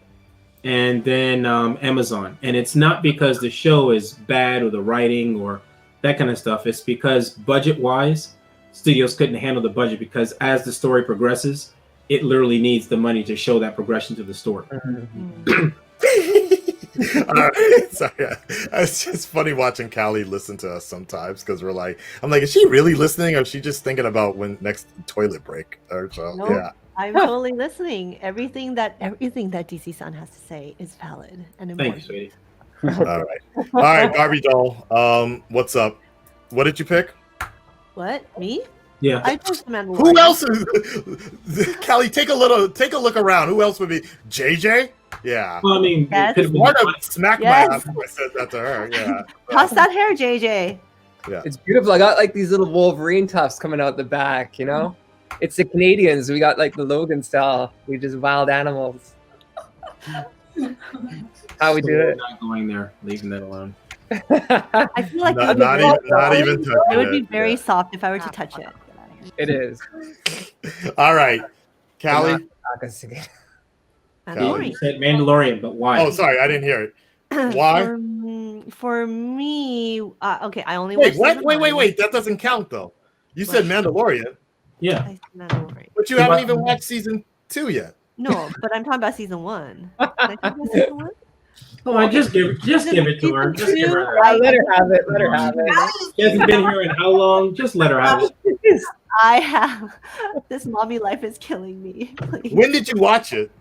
and then Amazon. And it's not because the show is bad or the writing or that kind of stuff. It's because budget-wise, studios couldn't handle the budget, because as the story progresses, it literally needs the money to show that progression to the story. Sorry, it's just funny watching Callie listen to us sometimes, because I'm like, is she really listening, or is she just thinking about when next toilet break or so? Nope. Yeah. I'm totally listening. Everything that DCsan has to say is valid and important. Thanks, sweetie. All right, Barbie doll. What's up? What did you pick? What? Me? Yeah. I chose the Mandalorian. Who else is Callie? Take a look around. Who else would be JJ? Yeah. Well, I mean, Yes. Marta smacked Yes. my ass if I said that to her. Yeah. Toss that hair, JJ. Yeah. It's beautiful. I got like these little Wolverine tufts coming out the back, you know? It's the Canadians. We got like the Logan style. We just wild animals. How we do it. Not going there, leaving that alone. I feel like Not even touching it would be it. very soft if I were to touch it. It is. All right, Callie. You Mandalorian. said Mandalorian, but why? Oh, sorry, I didn't hear it. Why? For me, okay, I only Wait, watched what? season Wait. one. That doesn't count though. You said Mandalorian, Yeah. I said Mandalorian. but you haven't even watched season 2 yet. No, but I'm talking about season 1. Can I talk about season 1? Come on, just give it to her. Just give her. Let her have it. Let her have it. She hasn't been here in how long? Just let her have it. I have this mommy life is killing me. Please. When did you watch it?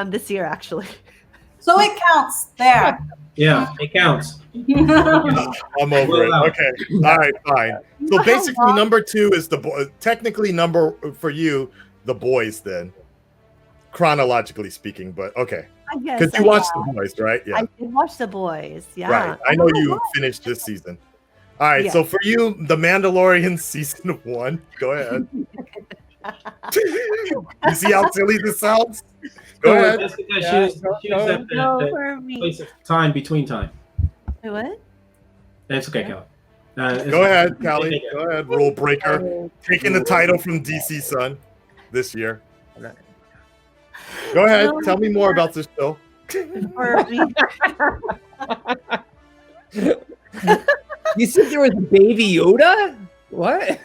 This year actually. So it counts there. Yeah, it counts. I'm over it. Okay. All right, fine. So basically, number 2 is technically number for you, The Boys. Then, chronologically speaking, but okay. I guess. Because you watched The Boys, right? Yeah. I did watch The Boys. Yeah. Right. I know you finished this season. All right. Yeah. So for you, The Mandalorian season 1. Go ahead. You see how silly this sounds? Go ahead. That's because she was at the for me. place of time between time. Wait, what? That's okay, Kelly. Go ahead, Callie. Go ahead, rule breaker. Taking the title from DCsan this year. Go ahead. Tell me more about this show. For me. You said there was a baby Yoda? What?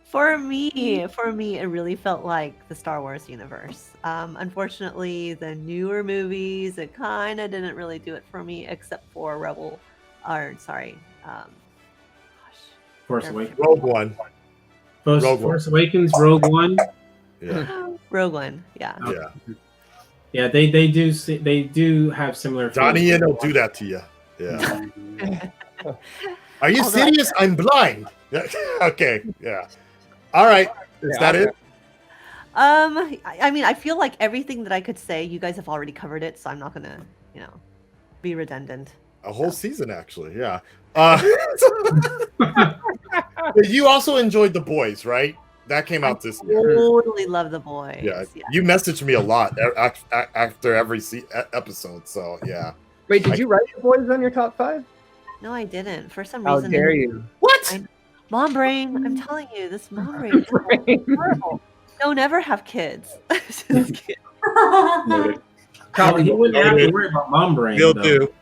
For me, it really felt like the Star Wars universe. Unfortunately, the newer movies, it kind of didn't really do it for me, except for Force Awakens. Rogue One. Force Awakens, Rogue One. Yeah. Rogue One, yeah. Yeah. Yeah, they do have similar. Donnie Yen will do that to you. Yeah. Are you serious? I'm blind. Okay. Yeah. All right. Is that it? I mean, I feel like everything that I could say, you guys have already covered it, so I'm not gonna be redundant. A whole season, actually. Yeah. You also enjoyed The Boys, right? That came out this year. Totally love The Boys. Yeah. You messaged me a lot after every episode. So, yeah. Wait, did you write The Boys on your top 5? No, I didn't. For some How reason. dare you? What? Mom brain. I'm telling you, this mom brain is horrible. Don't ever have kids. Just kidding. He wouldn't have to worry about mom brain. He'll do.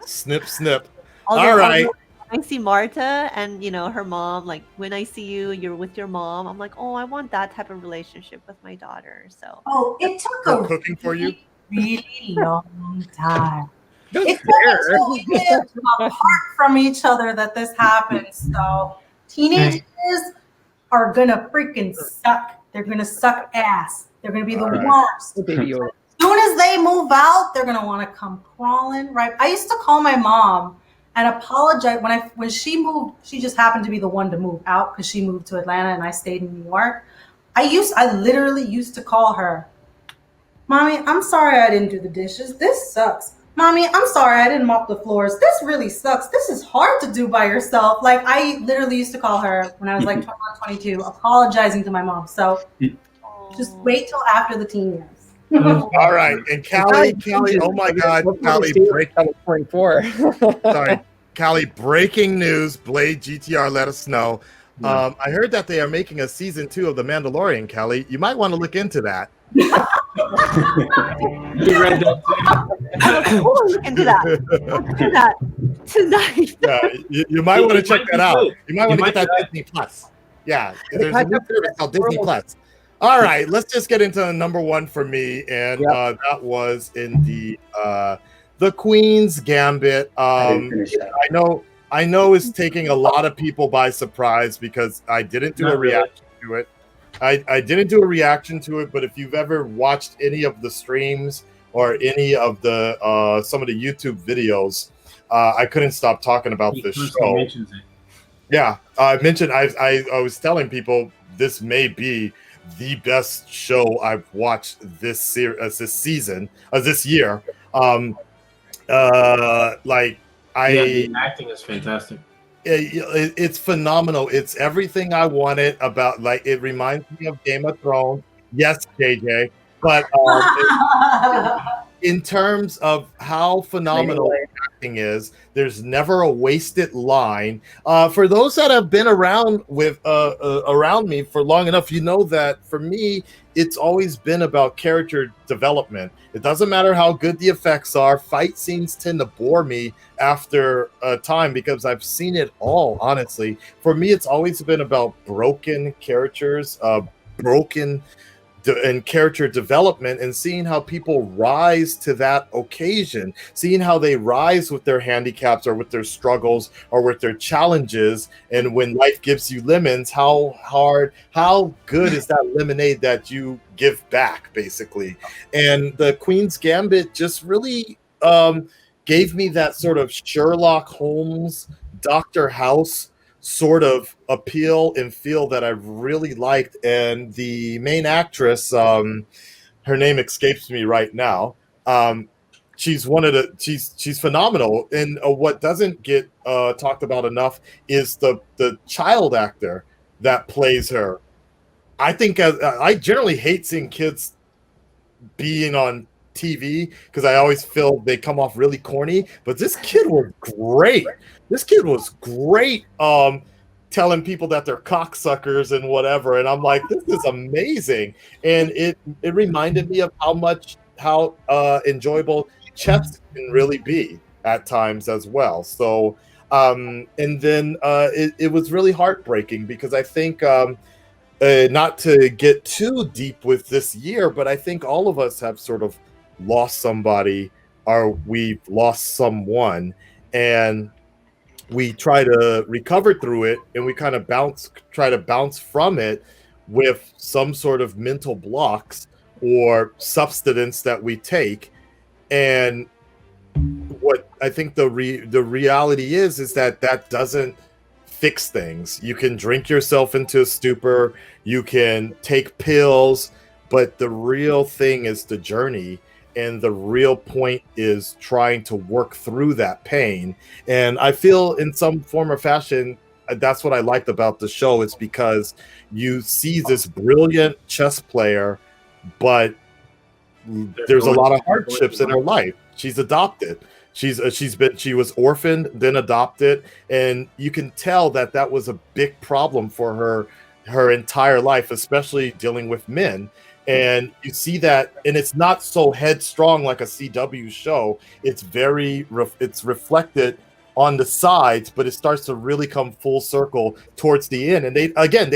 Snip, snip. Although, All right. I see Marta and her mom. Like when I see you're with your mom. I'm like, oh, I want that type of relationship with my daughter. So. Oh, it took Her cooking for you. Really long time. That's It's until we lived apart from each other that this happens. So teenagers are gonna freaking suck. They're gonna suck ass. They're gonna be the worst. As soon as they move out, they're gonna want to come crawling. Right? I used to call my mom and apologize when she moved. She just happened to be the one to move out because she moved to Atlanta and I stayed in New York. I literally used to call her, Mommy, I'm sorry I didn't do the dishes. This sucks. Mommy, I'm sorry I didn't mop the floors. This really sucks. This is hard to do by yourself. Like, I literally used to call her when I was like 21, 22, apologizing to my mom. So just wait till after the teen years. All right. And Callie, oh my God, Callie, sorry, Callie, breaking news. Blade GTR let us know. I heard that they are making a season 2 of The Mandalorian, Callie. You might want to look into that. You read that too? Look into that. Look into that tonight. Yeah, you might want to check that out. You might want to get that Disney Plus. Yeah, there's a new service called Disney Plus. All right, let's just get into number 1 for me, and that was in the Queen's Gambit. I know it's taking a lot of people by surprise because I didn't do a reaction to it. I didn't do a reaction to it, but if you've ever watched any of the streams or any of the some of the YouTube videos, I couldn't stop talking about this show. Yeah, I was telling people this may be the best show I've watched this year. The acting is fantastic. It's phenomenal. It's everything I wanted about. Like, it reminds me of Game of Thrones. Yes, JJ, but in terms of how phenomenal acting is, there's never a wasted line. For those that have been around me for long enough, you know that for me, it's always been about character development. It doesn't matter how good the effects are. Fight scenes tend to bore me after a time because I've seen it all, honestly. For me, it's always been about broken characters, and character development, and seeing how people rise to that occasion, seeing how they rise with their handicaps or with their struggles or with their challenges. And when life gives you lemons, how good is that lemonade that you give back, basically? And the Queen's Gambit just really gave me that sort of Sherlock Holmes, Dr. House sort of appeal and feel that I really liked. And the main actress, her name escapes me right now. She's phenomenal. And what doesn't get talked about enough is the child actor that plays her. I think I generally hate seeing kids being on TV because I always feel they come off really corny, but this kid was great. Telling people that they're cocksuckers and whatever, and I'm like, this is amazing. And it reminded me of how enjoyable chess can really be at times as well. So and then it was really heartbreaking because I think not to get too deep with this year, but I think all of us have sort of lost somebody or we've lost someone, and we try to recover through it, and we kind of try to bounce from it with some sort of mental blocks or substance that we take. And what I think the reality is that doesn't fix things. You can drink yourself into a stupor, you can take pills, but the real thing is the journey. and the real point is trying to work through that pain. And I feel in some form or fashion, that's what I liked about the show. It's because you see this brilliant chess player, but there's a lot of hardships in her life. She's adopted. She was orphaned, then adopted, and you can tell that was a big problem for her entire life, especially dealing with men. And you see that, and it's not so headstrong like a CW show. It's it's reflected on the sides, but it starts to really come full circle towards the end. And they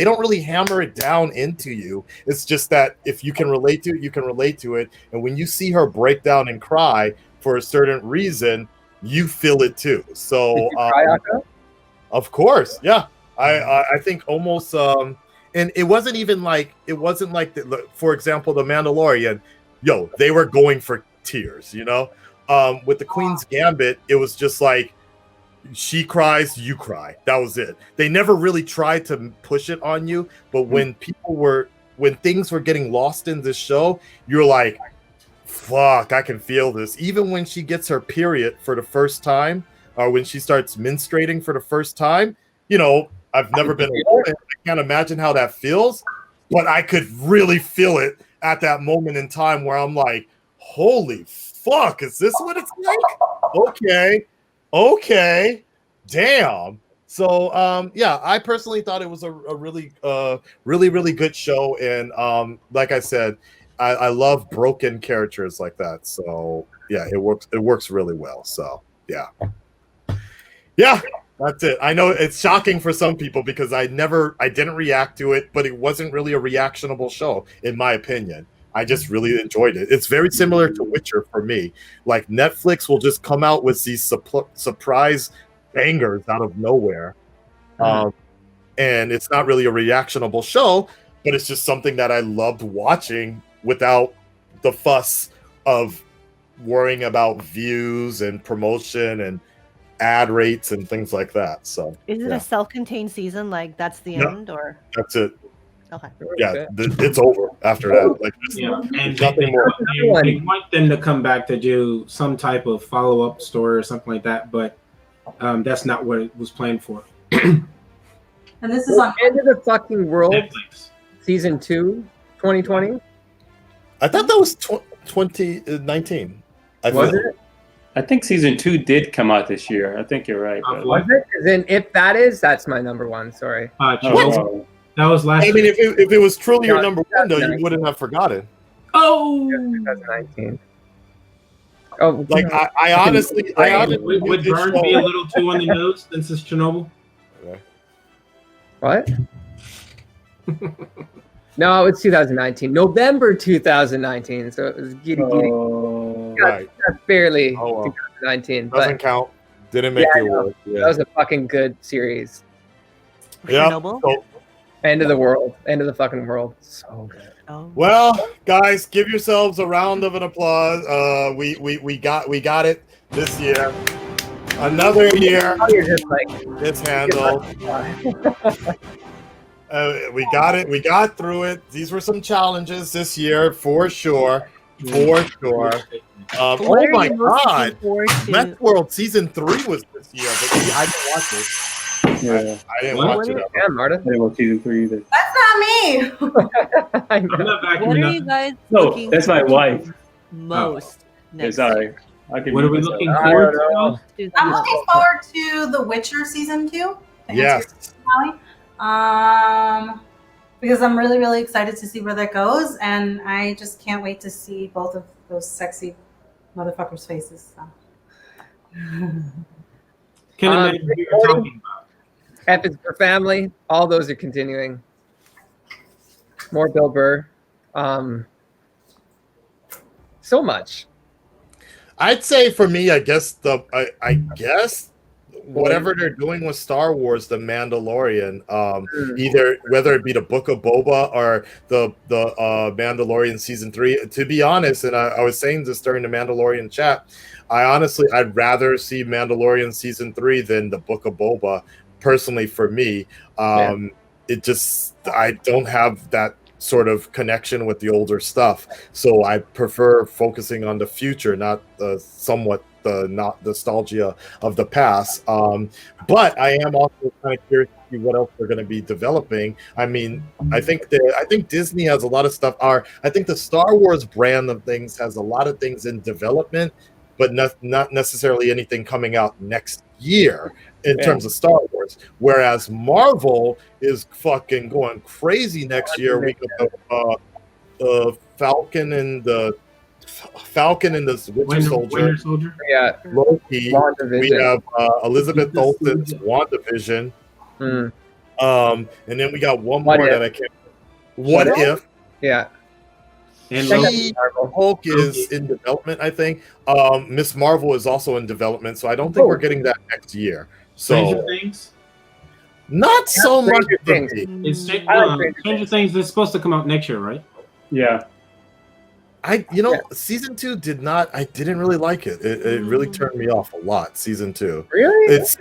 don't really hammer it down into you. It's just that if you can relate to it, you can relate to it. And when you see her break down and cry for a certain reason, you feel it too. So, Did you cry, Aka? of course, yeah. I think almost, and it wasn't like for example, the Mandalorian, they were going for tears, with the Queen's Gambit, it was just like, she cries, you cry. That was it. They never really tried to push it on you, but when things were getting lost in this show, you're like, fuck, I can feel this. Even when she gets her period for the first time, or when she starts menstruating for the first time, I've never been a woman. I can't imagine how that feels, but I could really feel it at that moment in time where I'm like, holy fuck, is this what it's like? Okay, damn. So I personally thought it was a really really good show, and like I said, I love broken characters like that. So yeah, it works really well. So yeah, that's it. I know it's shocking for some people because I didn't react to it, but it wasn't really a reactionable show in my opinion. I just really enjoyed it. It's very similar to Witcher for me. Like Netflix will just come out with these surprise bangers out of nowhere. And it's not really a reactionable show, but it's just something that I loved watching without the fuss of worrying about views and promotion and ad rates and things like that. So is it a self-contained season? Like that's the end, or that's it? Okay. Yeah, it's over after that. Like, and nothing more. They want them to come back to do some type of follow-up story or something like that, but that's not what it was planned for. And this is on End of the Fucking World, Netflix. season 2, 2020. I thought that was 2019. Was it? I think season 2 did come out this year. I think you're right. But... Was it? Then if that is, that's my number one. Sorry. Oh, That was last I mean, year. if it was truly your number one, though, you wouldn't have forgotten. Oh, 2019. Oh, Like I honestly, would Burn be a little too on the nose since it's Chernobyl? what? No, it's 2019. November 2019. So it was giddy. Right. That's barely Oh, well. 2019. Doesn't But count. Didn't make the award. that was a fucking good series. Yeah. Chernobyl? So, End of the world. End of the fucking world. So good. Oh. well, guys, give yourselves a round of an applause. We got it this year. Another year. Oh, you're just like It's handled. We got it. We got through it. These were some challenges this year, for sure. For sure. Oh What are my you most God! looking forward to? Westworld season 3 was this year, but I didn't watch it. yeah. I didn't What? watch it. Yeah, Marta. I didn't watch season 3 either. That's not me. I I'm know. not backing What it are up. you guys No, looking that's my forward wife. to most Yeah, next sorry. year? I can What are we mute looking myself. forward I don't to? I'm looking forward to The Witcher season 2. to answer your Yes. question, Holly. Because I'm really, really excited to see where that goes, and I just can't wait to see both of those sexy motherfuckers' faces. So. Can imagine what you're talking about. F is for family. All those are continuing. More Bill Burr. So much. I'd say for me, I guess whatever they're doing with Star Wars, The Mandalorian, either whether it be the Book of Boba or the Mandalorian season 3. To be honest, and I was saying this during the Mandalorian chat, I'd rather see Mandalorian season 3 than the Book of Boba. Personally, for me, it just I don't have that sort of connection with the older stuff. So I prefer focusing on the future, not the somewhat the not nostalgia of the past. But I am also kind of curious to see what else they're going to be developing. I mean, I think Disney has a lot of stuff. I think the Star Wars brand of things has a lot of things in development, but not necessarily anything coming out next year in terms of Star Wars. Whereas Marvel is fucking going crazy next year. We got Falcon and the Winter Soldier. Yeah. Loki. We have Elizabeth Olsen's WandaVision. And then we got one more that I can't. What if? Yeah. And Hulk is in development, I think. Miss Marvel is also in development, so I don't think we're getting that next year. Stranger Things? Not so much. Stranger Things is supposed to come out next year, right? Yeah. Season 2 I didn't really like it. It really turned me off a lot, season 2. Really? It's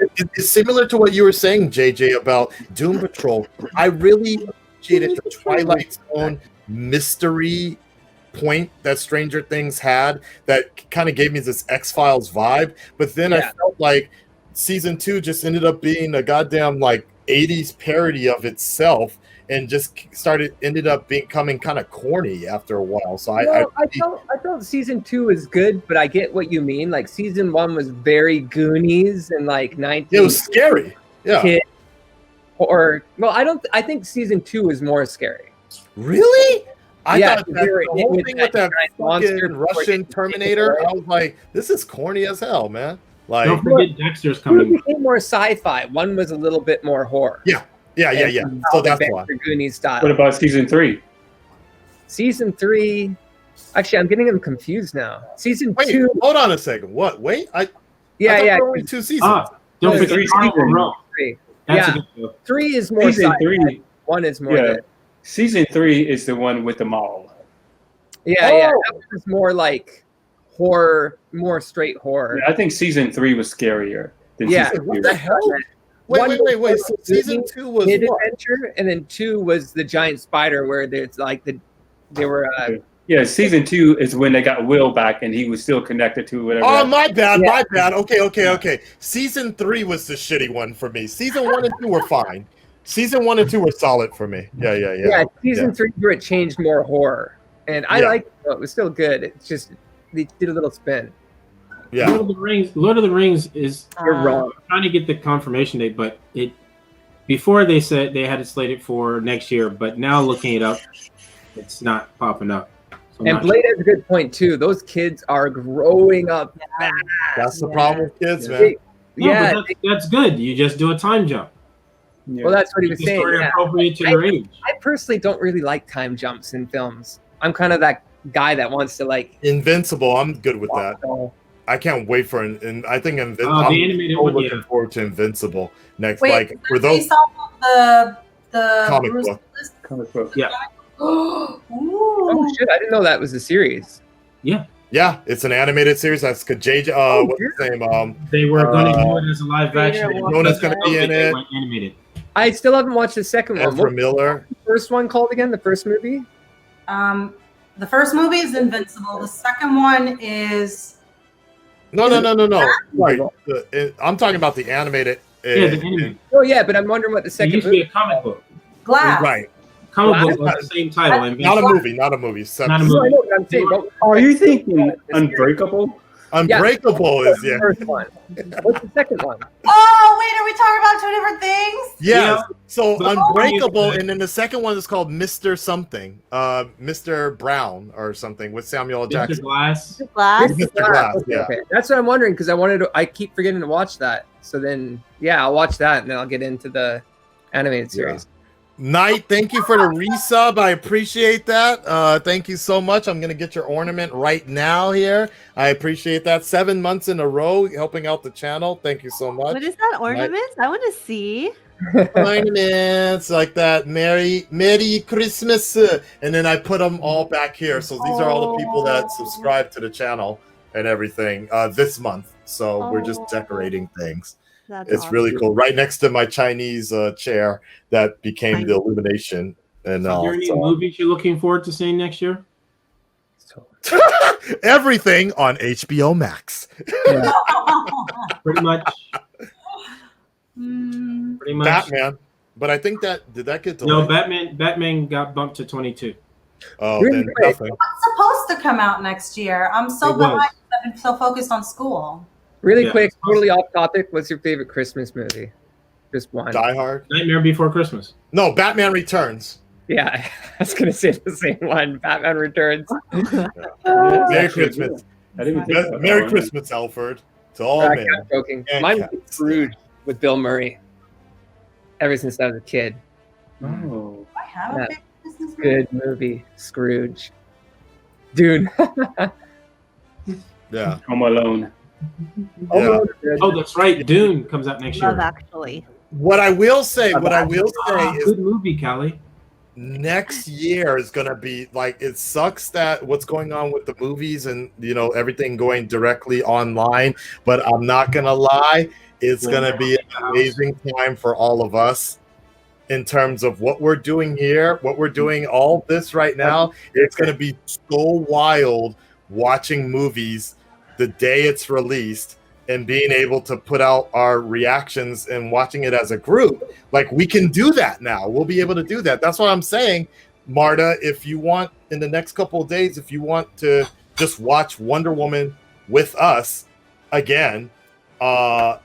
similar to what you were saying, JJ, about Doom Patrol. I really appreciated the Twilight Zone mystery point that Stranger Things had that kind of gave me this X-Files vibe. But then I felt like season 2 just ended up being a goddamn like 80s parody of itself. And just ended up becoming kind of corny after a while. So I felt season 2 was good, but I get what you mean. Like season 1 was very Goonies and like 19. It was scary. Yeah. I think season 2 is more scary. Really? I thought the whole thing with that fucking Russian Terminator, I was like, this is corny as hell, man. Like, don't forget Dexter's coming. It became more sci-fi. One was a little bit more horror. Yeah. So that's why. Goonies style. What about season 3? Season 3, actually, I'm getting them confused now. Season 2. Hold on a second. What? Wait, yeah. Only 2 seasons. Don't forget 3. That's 3 is more season 3. 1 is more. Yeah. Season 3 is the one with the mall. Yeah. That was more like horror, more straight horror. Yeah, I think season 3 was scarier than season 2. What the hell? Wait. So season 2 was what? Adventure, and then 2 was the giant spider where there's like they were. Season 2 is when they got Will back and he was still connected to whatever. Oh, my bad. Okay. Season 3 was the shitty one for me. Season 1 and 2 were fine. Season 1 and 2 were solid for me. Yeah. Season 3 where it changed more horror, and I liked it. It was still good. It's just they did a little spin. Yeah. Lord of the Rings is. You're wrong. I'm trying to get the confirmation date, but before they said they had it slated for next year, but now looking it up, it's not popping up. So and Blade has a good point too. Those kids are growing up fast. That's the problem with kids, man. That's good. You just do a time jump. Yeah. Well, that's what he was saying. Appropriate to your age. I personally don't really like time jumps in films. I'm kind of that guy that wants to like Invincible. I'm good with that. I can't wait for I think I'm looking forward to Invincible next. Wait, like for those the comic Bruce book. Comic book. Yeah. Oh shit! I didn't know that was a series. Yeah. Yeah, it's an animated series. That's JJ. What's his name? They were going to do it as a live action. Jonas going to be in it. Animated. I still haven't watched the second one. Ezra Miller. The first one called again? The first movie? The first movie is Invincible. The second one is. No. Right. I'm talking about the animated. The animated. Oh yeah, but I'm wondering what the second. It used to be a comic book. Glass. Right. Comic book was the same title. Not a movie. Not a movie. No, I know what I'm saying. Are you thinking Unbreakable? Unbreakable is the first one. What's the second one? Oh wait, are we talking about 2 different things? Yeah. So Unbreakable, and then the second one is called Mr. Something, Mr. Brown or something with Samuel L. Jackson. Glass. Mr. Glass. Okay, Yeah. okay. That's what I'm wondering because I keep forgetting to watch that. So then, I'll watch that and then I'll get into the animated series. Knight, thank you for the resub. I appreciate that. Thank you so much. I'm gonna get your ornament right now here. I appreciate that. 7 months in a row helping out the channel. Thank you so much. What is that ornament? I want to see. Ornaments like that. Merry Christmas. And then I put them all back here. So these are all the people that subscribe to the channel and everything this month. So we're just decorating things. That's it's awesome. really cool. Right next to my Chinese chair that became the Illumination And Are there any movies you're looking forward to seeing next year? everything on HBO Max. Yeah. Pretty much. Mm, Pretty much. Batman. But I think did that get No, delayed? Batman got bumped to 22. Oh, Really then quick. nothing. it's supposed to come out next year. I'm so It was. behind. I've been so focused on school. Really Yeah. quick, totally off topic. What's your favorite Christmas movie? Just one. Die Hard. Nightmare Before Christmas. No, Batman Returns. Yeah, I was gonna say the same one. Batman Returns. Merry Christmas. I didn't even think about that Merry one. Christmas, Alfred. To all I'm men. joking. And Mine cats. was Scrooge with Bill Murray. Ever since I was a kid. Oh. I have Yeah. a favorite Christmas movie. Good movie, Scrooge. Dude. Yeah. Home Alone. Yeah. Oh, that's right. Dune comes out next Love year. Actually. What I will say is Good movie, Callie. next year is going to be like, it sucks that what's going on with the movies and everything going directly online, but I'm not going to lie, it's going to be an amazing time for all of us in terms of what we're doing here, what we're doing all this right now. It's going to be so wild watching movies the day it's released and being able to put out our reactions and watching it as a group. Like, we can do that now. We'll be able to do that. That's what I'm saying, Marta. If you want, in the next couple of days, if you want to just watch Wonder Woman with us again, Yeah,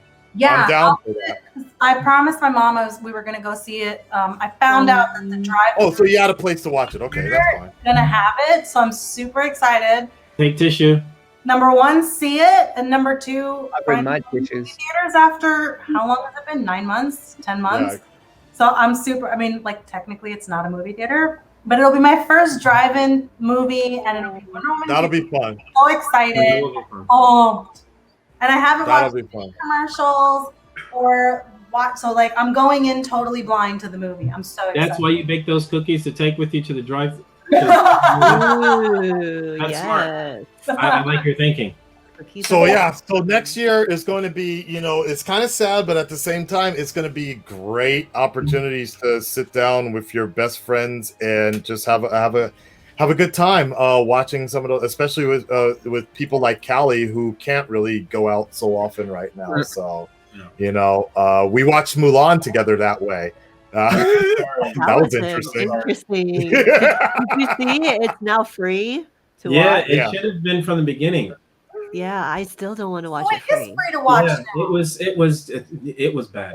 I'm down for that. I promised my mom we were going to go see it. I found out that the drive Oh, so you had a place to watch it. Okay, that's fine. going to have it, so I'm super excited. Take tissue. Number one, see it, and number two, I bring my movie tissues. theaters after how long has it been? 9 months, 10 months. Yeah. So I'm super. I mean, like technically, it's not a movie theater, but it'll be my first drive-in movie, and it'll be Wonder Woman. That'll be fun. So excited. And I haven't That'll watched be fun. commercials or watch. So like, I'm going in totally blind to the movie. I'm so excited. That's why you bake those cookies to take with you to the drive. Ooh, That's yes. I like your thinking. Cookies So and yeah, so next year is going to be, it's kind of sad, but at the same time, it's going to be great opportunities to sit down with your best friends and just have a good time watching some of those, especially with people like Callie who can't really go out so often right now. So, we watched Mulan together that way. That was interesting. Did you see it's now free to watch? It should have been from the beginning. Yeah, I still don't want to watch Oh, it it is free. free to watch Yeah, now. it was bad.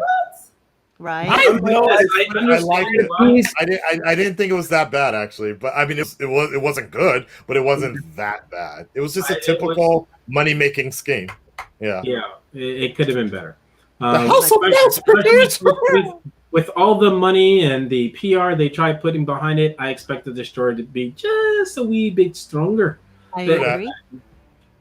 Right? I understand liked it. why. I didn't think it was that bad actually, but I mean it wasn't good, but it wasn't that bad. It was just a typical money making scheme. Yeah. Yeah, it could have been better. The House of Mouse produced. With all the money and the PR they tried putting behind it, I expected the story to be just a wee bit stronger. I True agree.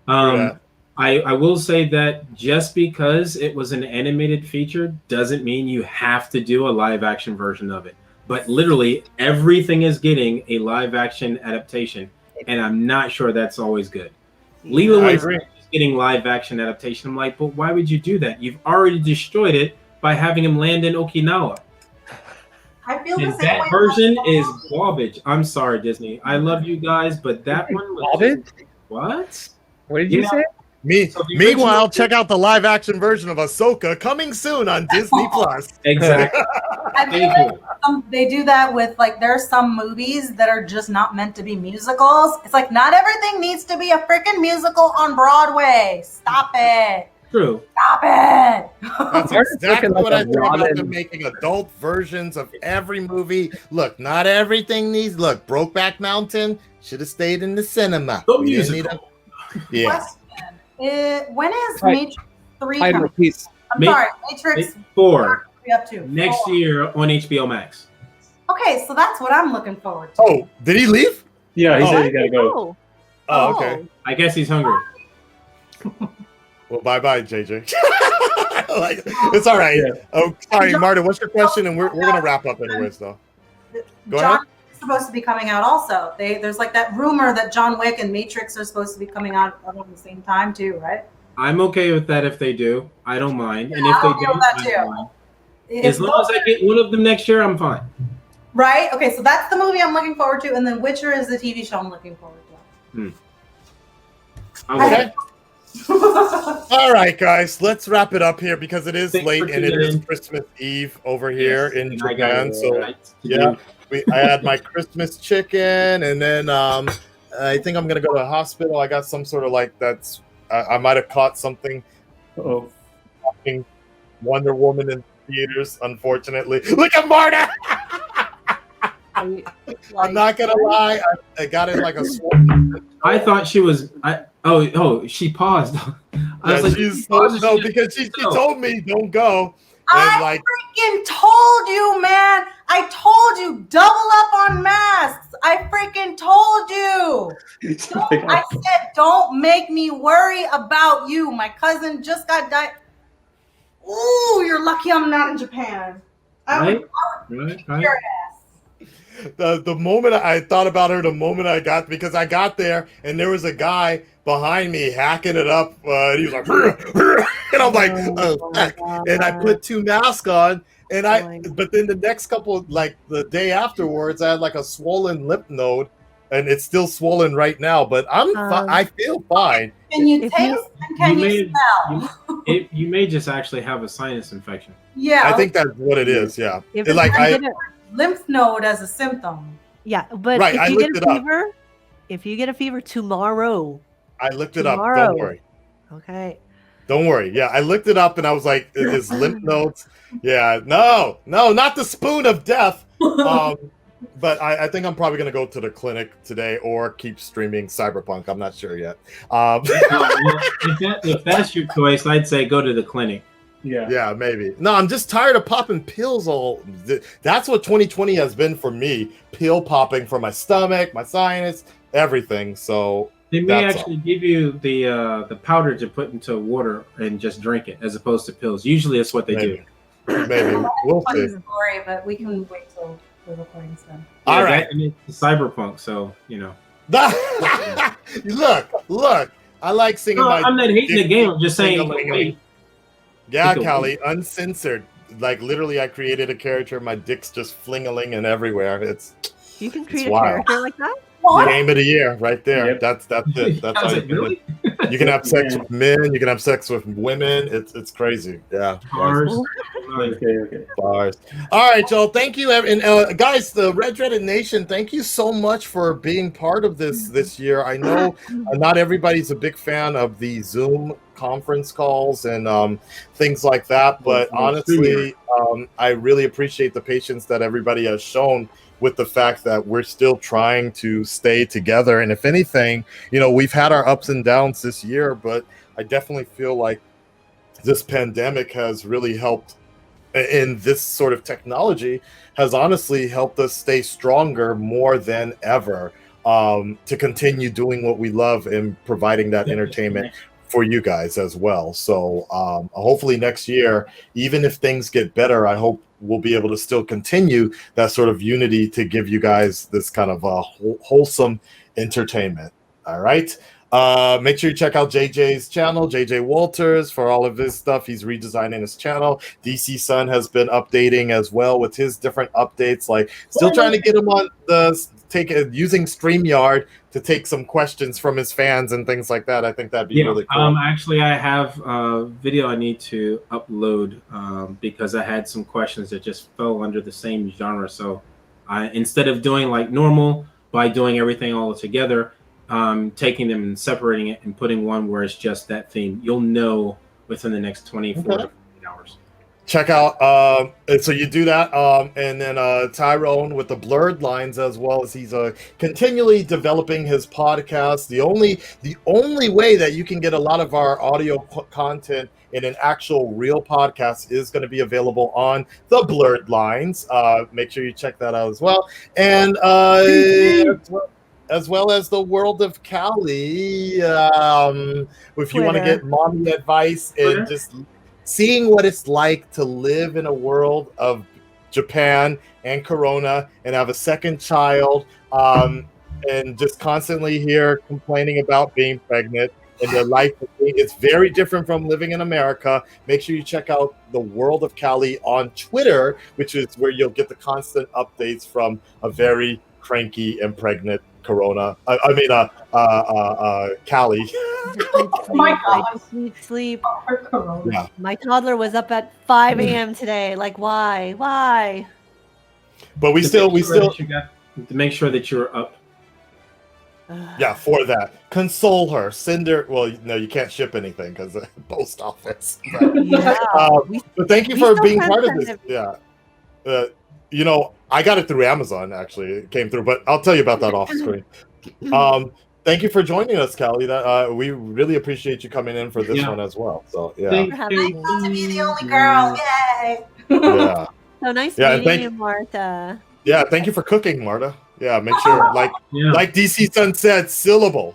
I will say that just because it was an animated feature doesn't mean you have to do a live action version of it. But literally everything is getting a live action adaptation, and I'm not sure that's always good. Lilo I and agree. Stitch is getting live action adaptation. I'm like, but why would you do that? You've already destroyed it by having him land in Okinawa. I feel the And same that way. version is garbage. I'm sorry, Disney. I love you guys, but that one was Garbage? what? What did you Yeah. say? Meanwhile, check out the live action version of Ahsoka coming soon on Disney Plus. Exactly. I feel Thank like you. they do that with like there are some movies that are just not meant to be musicals. It's like not everything needs to be a freaking musical on Broadway. Stop it. True. Stop it. That's Marta's exactly looking what like I a think about Robin. them making adult versions of every movie. Look, not everything needs. Look, Brokeback Mountain should have stayed in the cinema. The We didn't musical. Yeah. Question. When is Right. Matrix 3 I coming? repeat. I'm Ma- sorry, Matrix 4 3 up to next 4. year on HBO Max. Okay, so that's what I'm looking forward to. Oh, did he leave? Yeah, he Oh. said he gotta go. Oh. Oh, okay. I guess he's hungry. Well, bye, JJ. Like, it's all right. Yeah. Oh, sorry, Marta. What's your question? And we're gonna wrap up anyways, though. Go John ahead. Wick is supposed to be coming out also. There's like that rumor that John Wick and Matrix are supposed to be coming out around the same time too, right? I'm okay with that if they do. I don't mind. And Yeah, if they I'm okay don't, with that I too. don't mind. As long as I get one of them next year, I'm fine. Right? Okay, so that's the movie I'm looking forward to, and then Witcher is the TV show I'm looking forward to. Okay. All right, guys, let's wrap it up here because it is Thanks late for and it tuning is in. Christmas Eve over here in and I got Japan. So right to yeah, do. I had my Christmas chicken, and then I think I'm gonna go to the hospital. I got some sort of like that's I might have caught something. Oh, Fucking Wonder Woman in theaters, unfortunately. Look at Marta. I'm not gonna lie, I got it like a sword. I thought she was. She paused. I was like, because she told me don't go. And I like, freaking told you, man. I told you, double up on masks. I freaking told you. I said, don't make me worry about you. My cousin just got died. Ooh, you're lucky I'm not in Japan. Right. The moment I thought about her, the moment I got, because I got there and there was a guy behind me hacking it up, and he was like, and I'm like, oh, heck. And I put 2 masks on, and but then the next couple, like the day afterwards, I had like a swollen lymph node, and it's still swollen right now, but I feel fine. Can you taste and can you smell? You may just actually have a sinus infection. Yeah, I think that's what it is. Yeah, lymph node as a symptom. Yeah, but right, if you get a fever, if you get a fever tomorrow, I looked it up. Don't worry. Okay. Don't worry. Yeah, I looked it up and I was like, his lymph nodes. Yeah, no, not the spoon of death. But I think I'm probably gonna go to the clinic today or keep streaming Cyberpunk. I'm not sure yet. If that's your choice, I'd say go to the clinic. Yeah, maybe. No, I'm just tired of popping pills. That's what 2020 has been for me. Pill popping for my stomach, my sinus, everything. So they may actually give you the powder to put into water and just drink it, as opposed to pills. Usually, that's what they do. Maybe we'll see. Story, but we can wait till the recording's done. All right. And it's Cyberpunk, so you know. Look. I like singing. I'm not hating the game. I'm just saying. Yeah, Callie, uncensored. Like literally, I created a character. My dick's just fling-a-ling and everywhere. You can create a character like that. Game of the year, right there. Yep. That's it. That's how really? You can have sex with men. You can have sex with women. It's crazy. Yeah. Bars. Okay. Bars. All right, y'all. Thank you, and guys. The Red Dreaded Nation. Thank you so much for being part of this year. I know not everybody's a big fan of the Zoom conference calls and things like that, but honestly, I really appreciate the patience that everybody has shown with the fact that we're still trying to stay together. And if anything, we've had our ups and downs this year, but I definitely feel like this pandemic has really helped, in this sort of technology has honestly helped us stay stronger more than ever, to continue doing what we love and providing that entertainment for you guys as well. So hopefully next year, even if things get better, I hope we'll be able to still continue that sort of unity to give you guys this kind of wholesome entertainment. All right. Make sure you check out JJ's channel, JJ Walters, for all of his stuff. He's redesigning his channel. DCsan has been updating as well with his different updates, like still trying to get him on using StreamYard to take some questions from his fans and things like that. I think that'd be really cool. Actually, I have a video I need to upload because I had some questions that just fell under the same genre. So instead of doing like normal by doing everything all together, taking them and separating it and putting one where it's just that theme, you'll know within the next 24 to 48 hours. Check out so you do that, and then Tyrone with the blurred lines, as well as he's continually developing his podcast. The only way that you can get a lot of our audio content in an actual real podcast is going to be available on the blurred lines. Make sure you check that out as well, and as well as the World of Cali. If you want to get mommy advice and just seeing what it's like to live in a world of Japan and Corona and have a second child, and just constantly here complaining about being pregnant. and the life of being. It's very different from living in America. Make sure you check out the World of Cali on Twitter, which is where you'll get the constant updates from a very cranky and pregnant Cali. Oh my God. Sleep. Yeah. My toddler was up at 5 a.m. today. Like, why? Why? But we still to make sure that you're up. yeah, for that. Console her. Send her. Well, no, you can't ship anything because the post office. But, Yeah. but thank you we for still being can part of send this. everything. Yeah. You know, I got it through Amazon, actually. It came through, but I'll tell you about that off screen. Thank you for joining us, Callie. That we really appreciate you coming in for this one as well. So yeah. Thank Nice you. not to be the only girl. Yay. Yeah. So nice Yeah, and meeting you, Marta. Yeah, thank you for cooking, Marta. Yeah, make sure like DCsan said, syllable,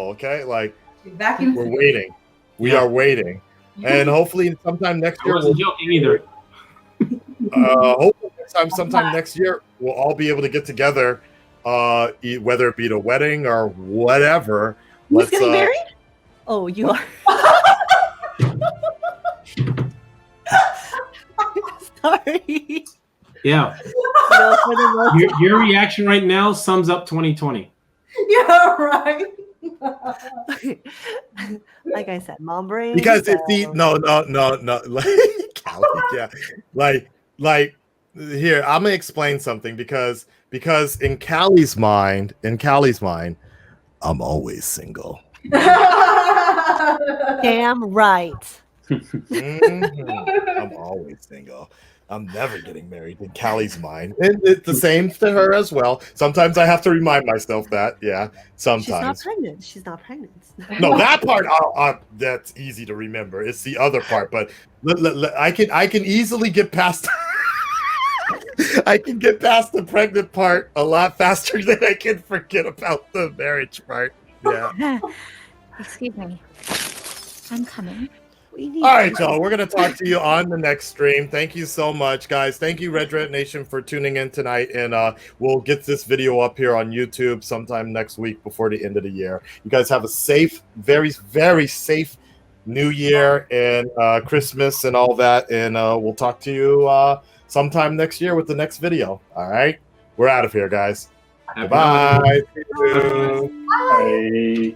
okay? Like Vacuum. we're waiting. We are waiting. And hopefully sometime next I year wasn't joking either. hopefully sometime next year we'll all be able to get together, whether it be at a wedding or whatever. Who's getting married? Oh, you are. Sorry. Yeah. No, for the most Your reaction right now sums up 2020. Yeah, right. like I said, mom brain. Because it's the no, like Callie, yeah, like here I'm gonna explain something because in Callie's mind, I'm always single. Damn right. I'm always single. I'm never getting married in Callie's mind. And it's the same to her as well. Sometimes I have to remind myself that. Yeah, sometimes. She's not pregnant. No, that part that's easy to remember. It's the other part, but I can easily get past. I can get past the pregnant part a lot faster than I can forget about the marriage part. Yeah. Excuse me. I'm coming. All right, y'all. We're gonna talk to you on the next stream. Thank you so much, guys. Thank you, Red Nation, for tuning in tonight, and we'll get this video up here on YouTube sometime next week before the end of the year. You guys have a safe, very, very safe New Year and Christmas and all that, and we'll talk to you sometime next year with the next video. All right, we're out of here, guys. Bye. Bye.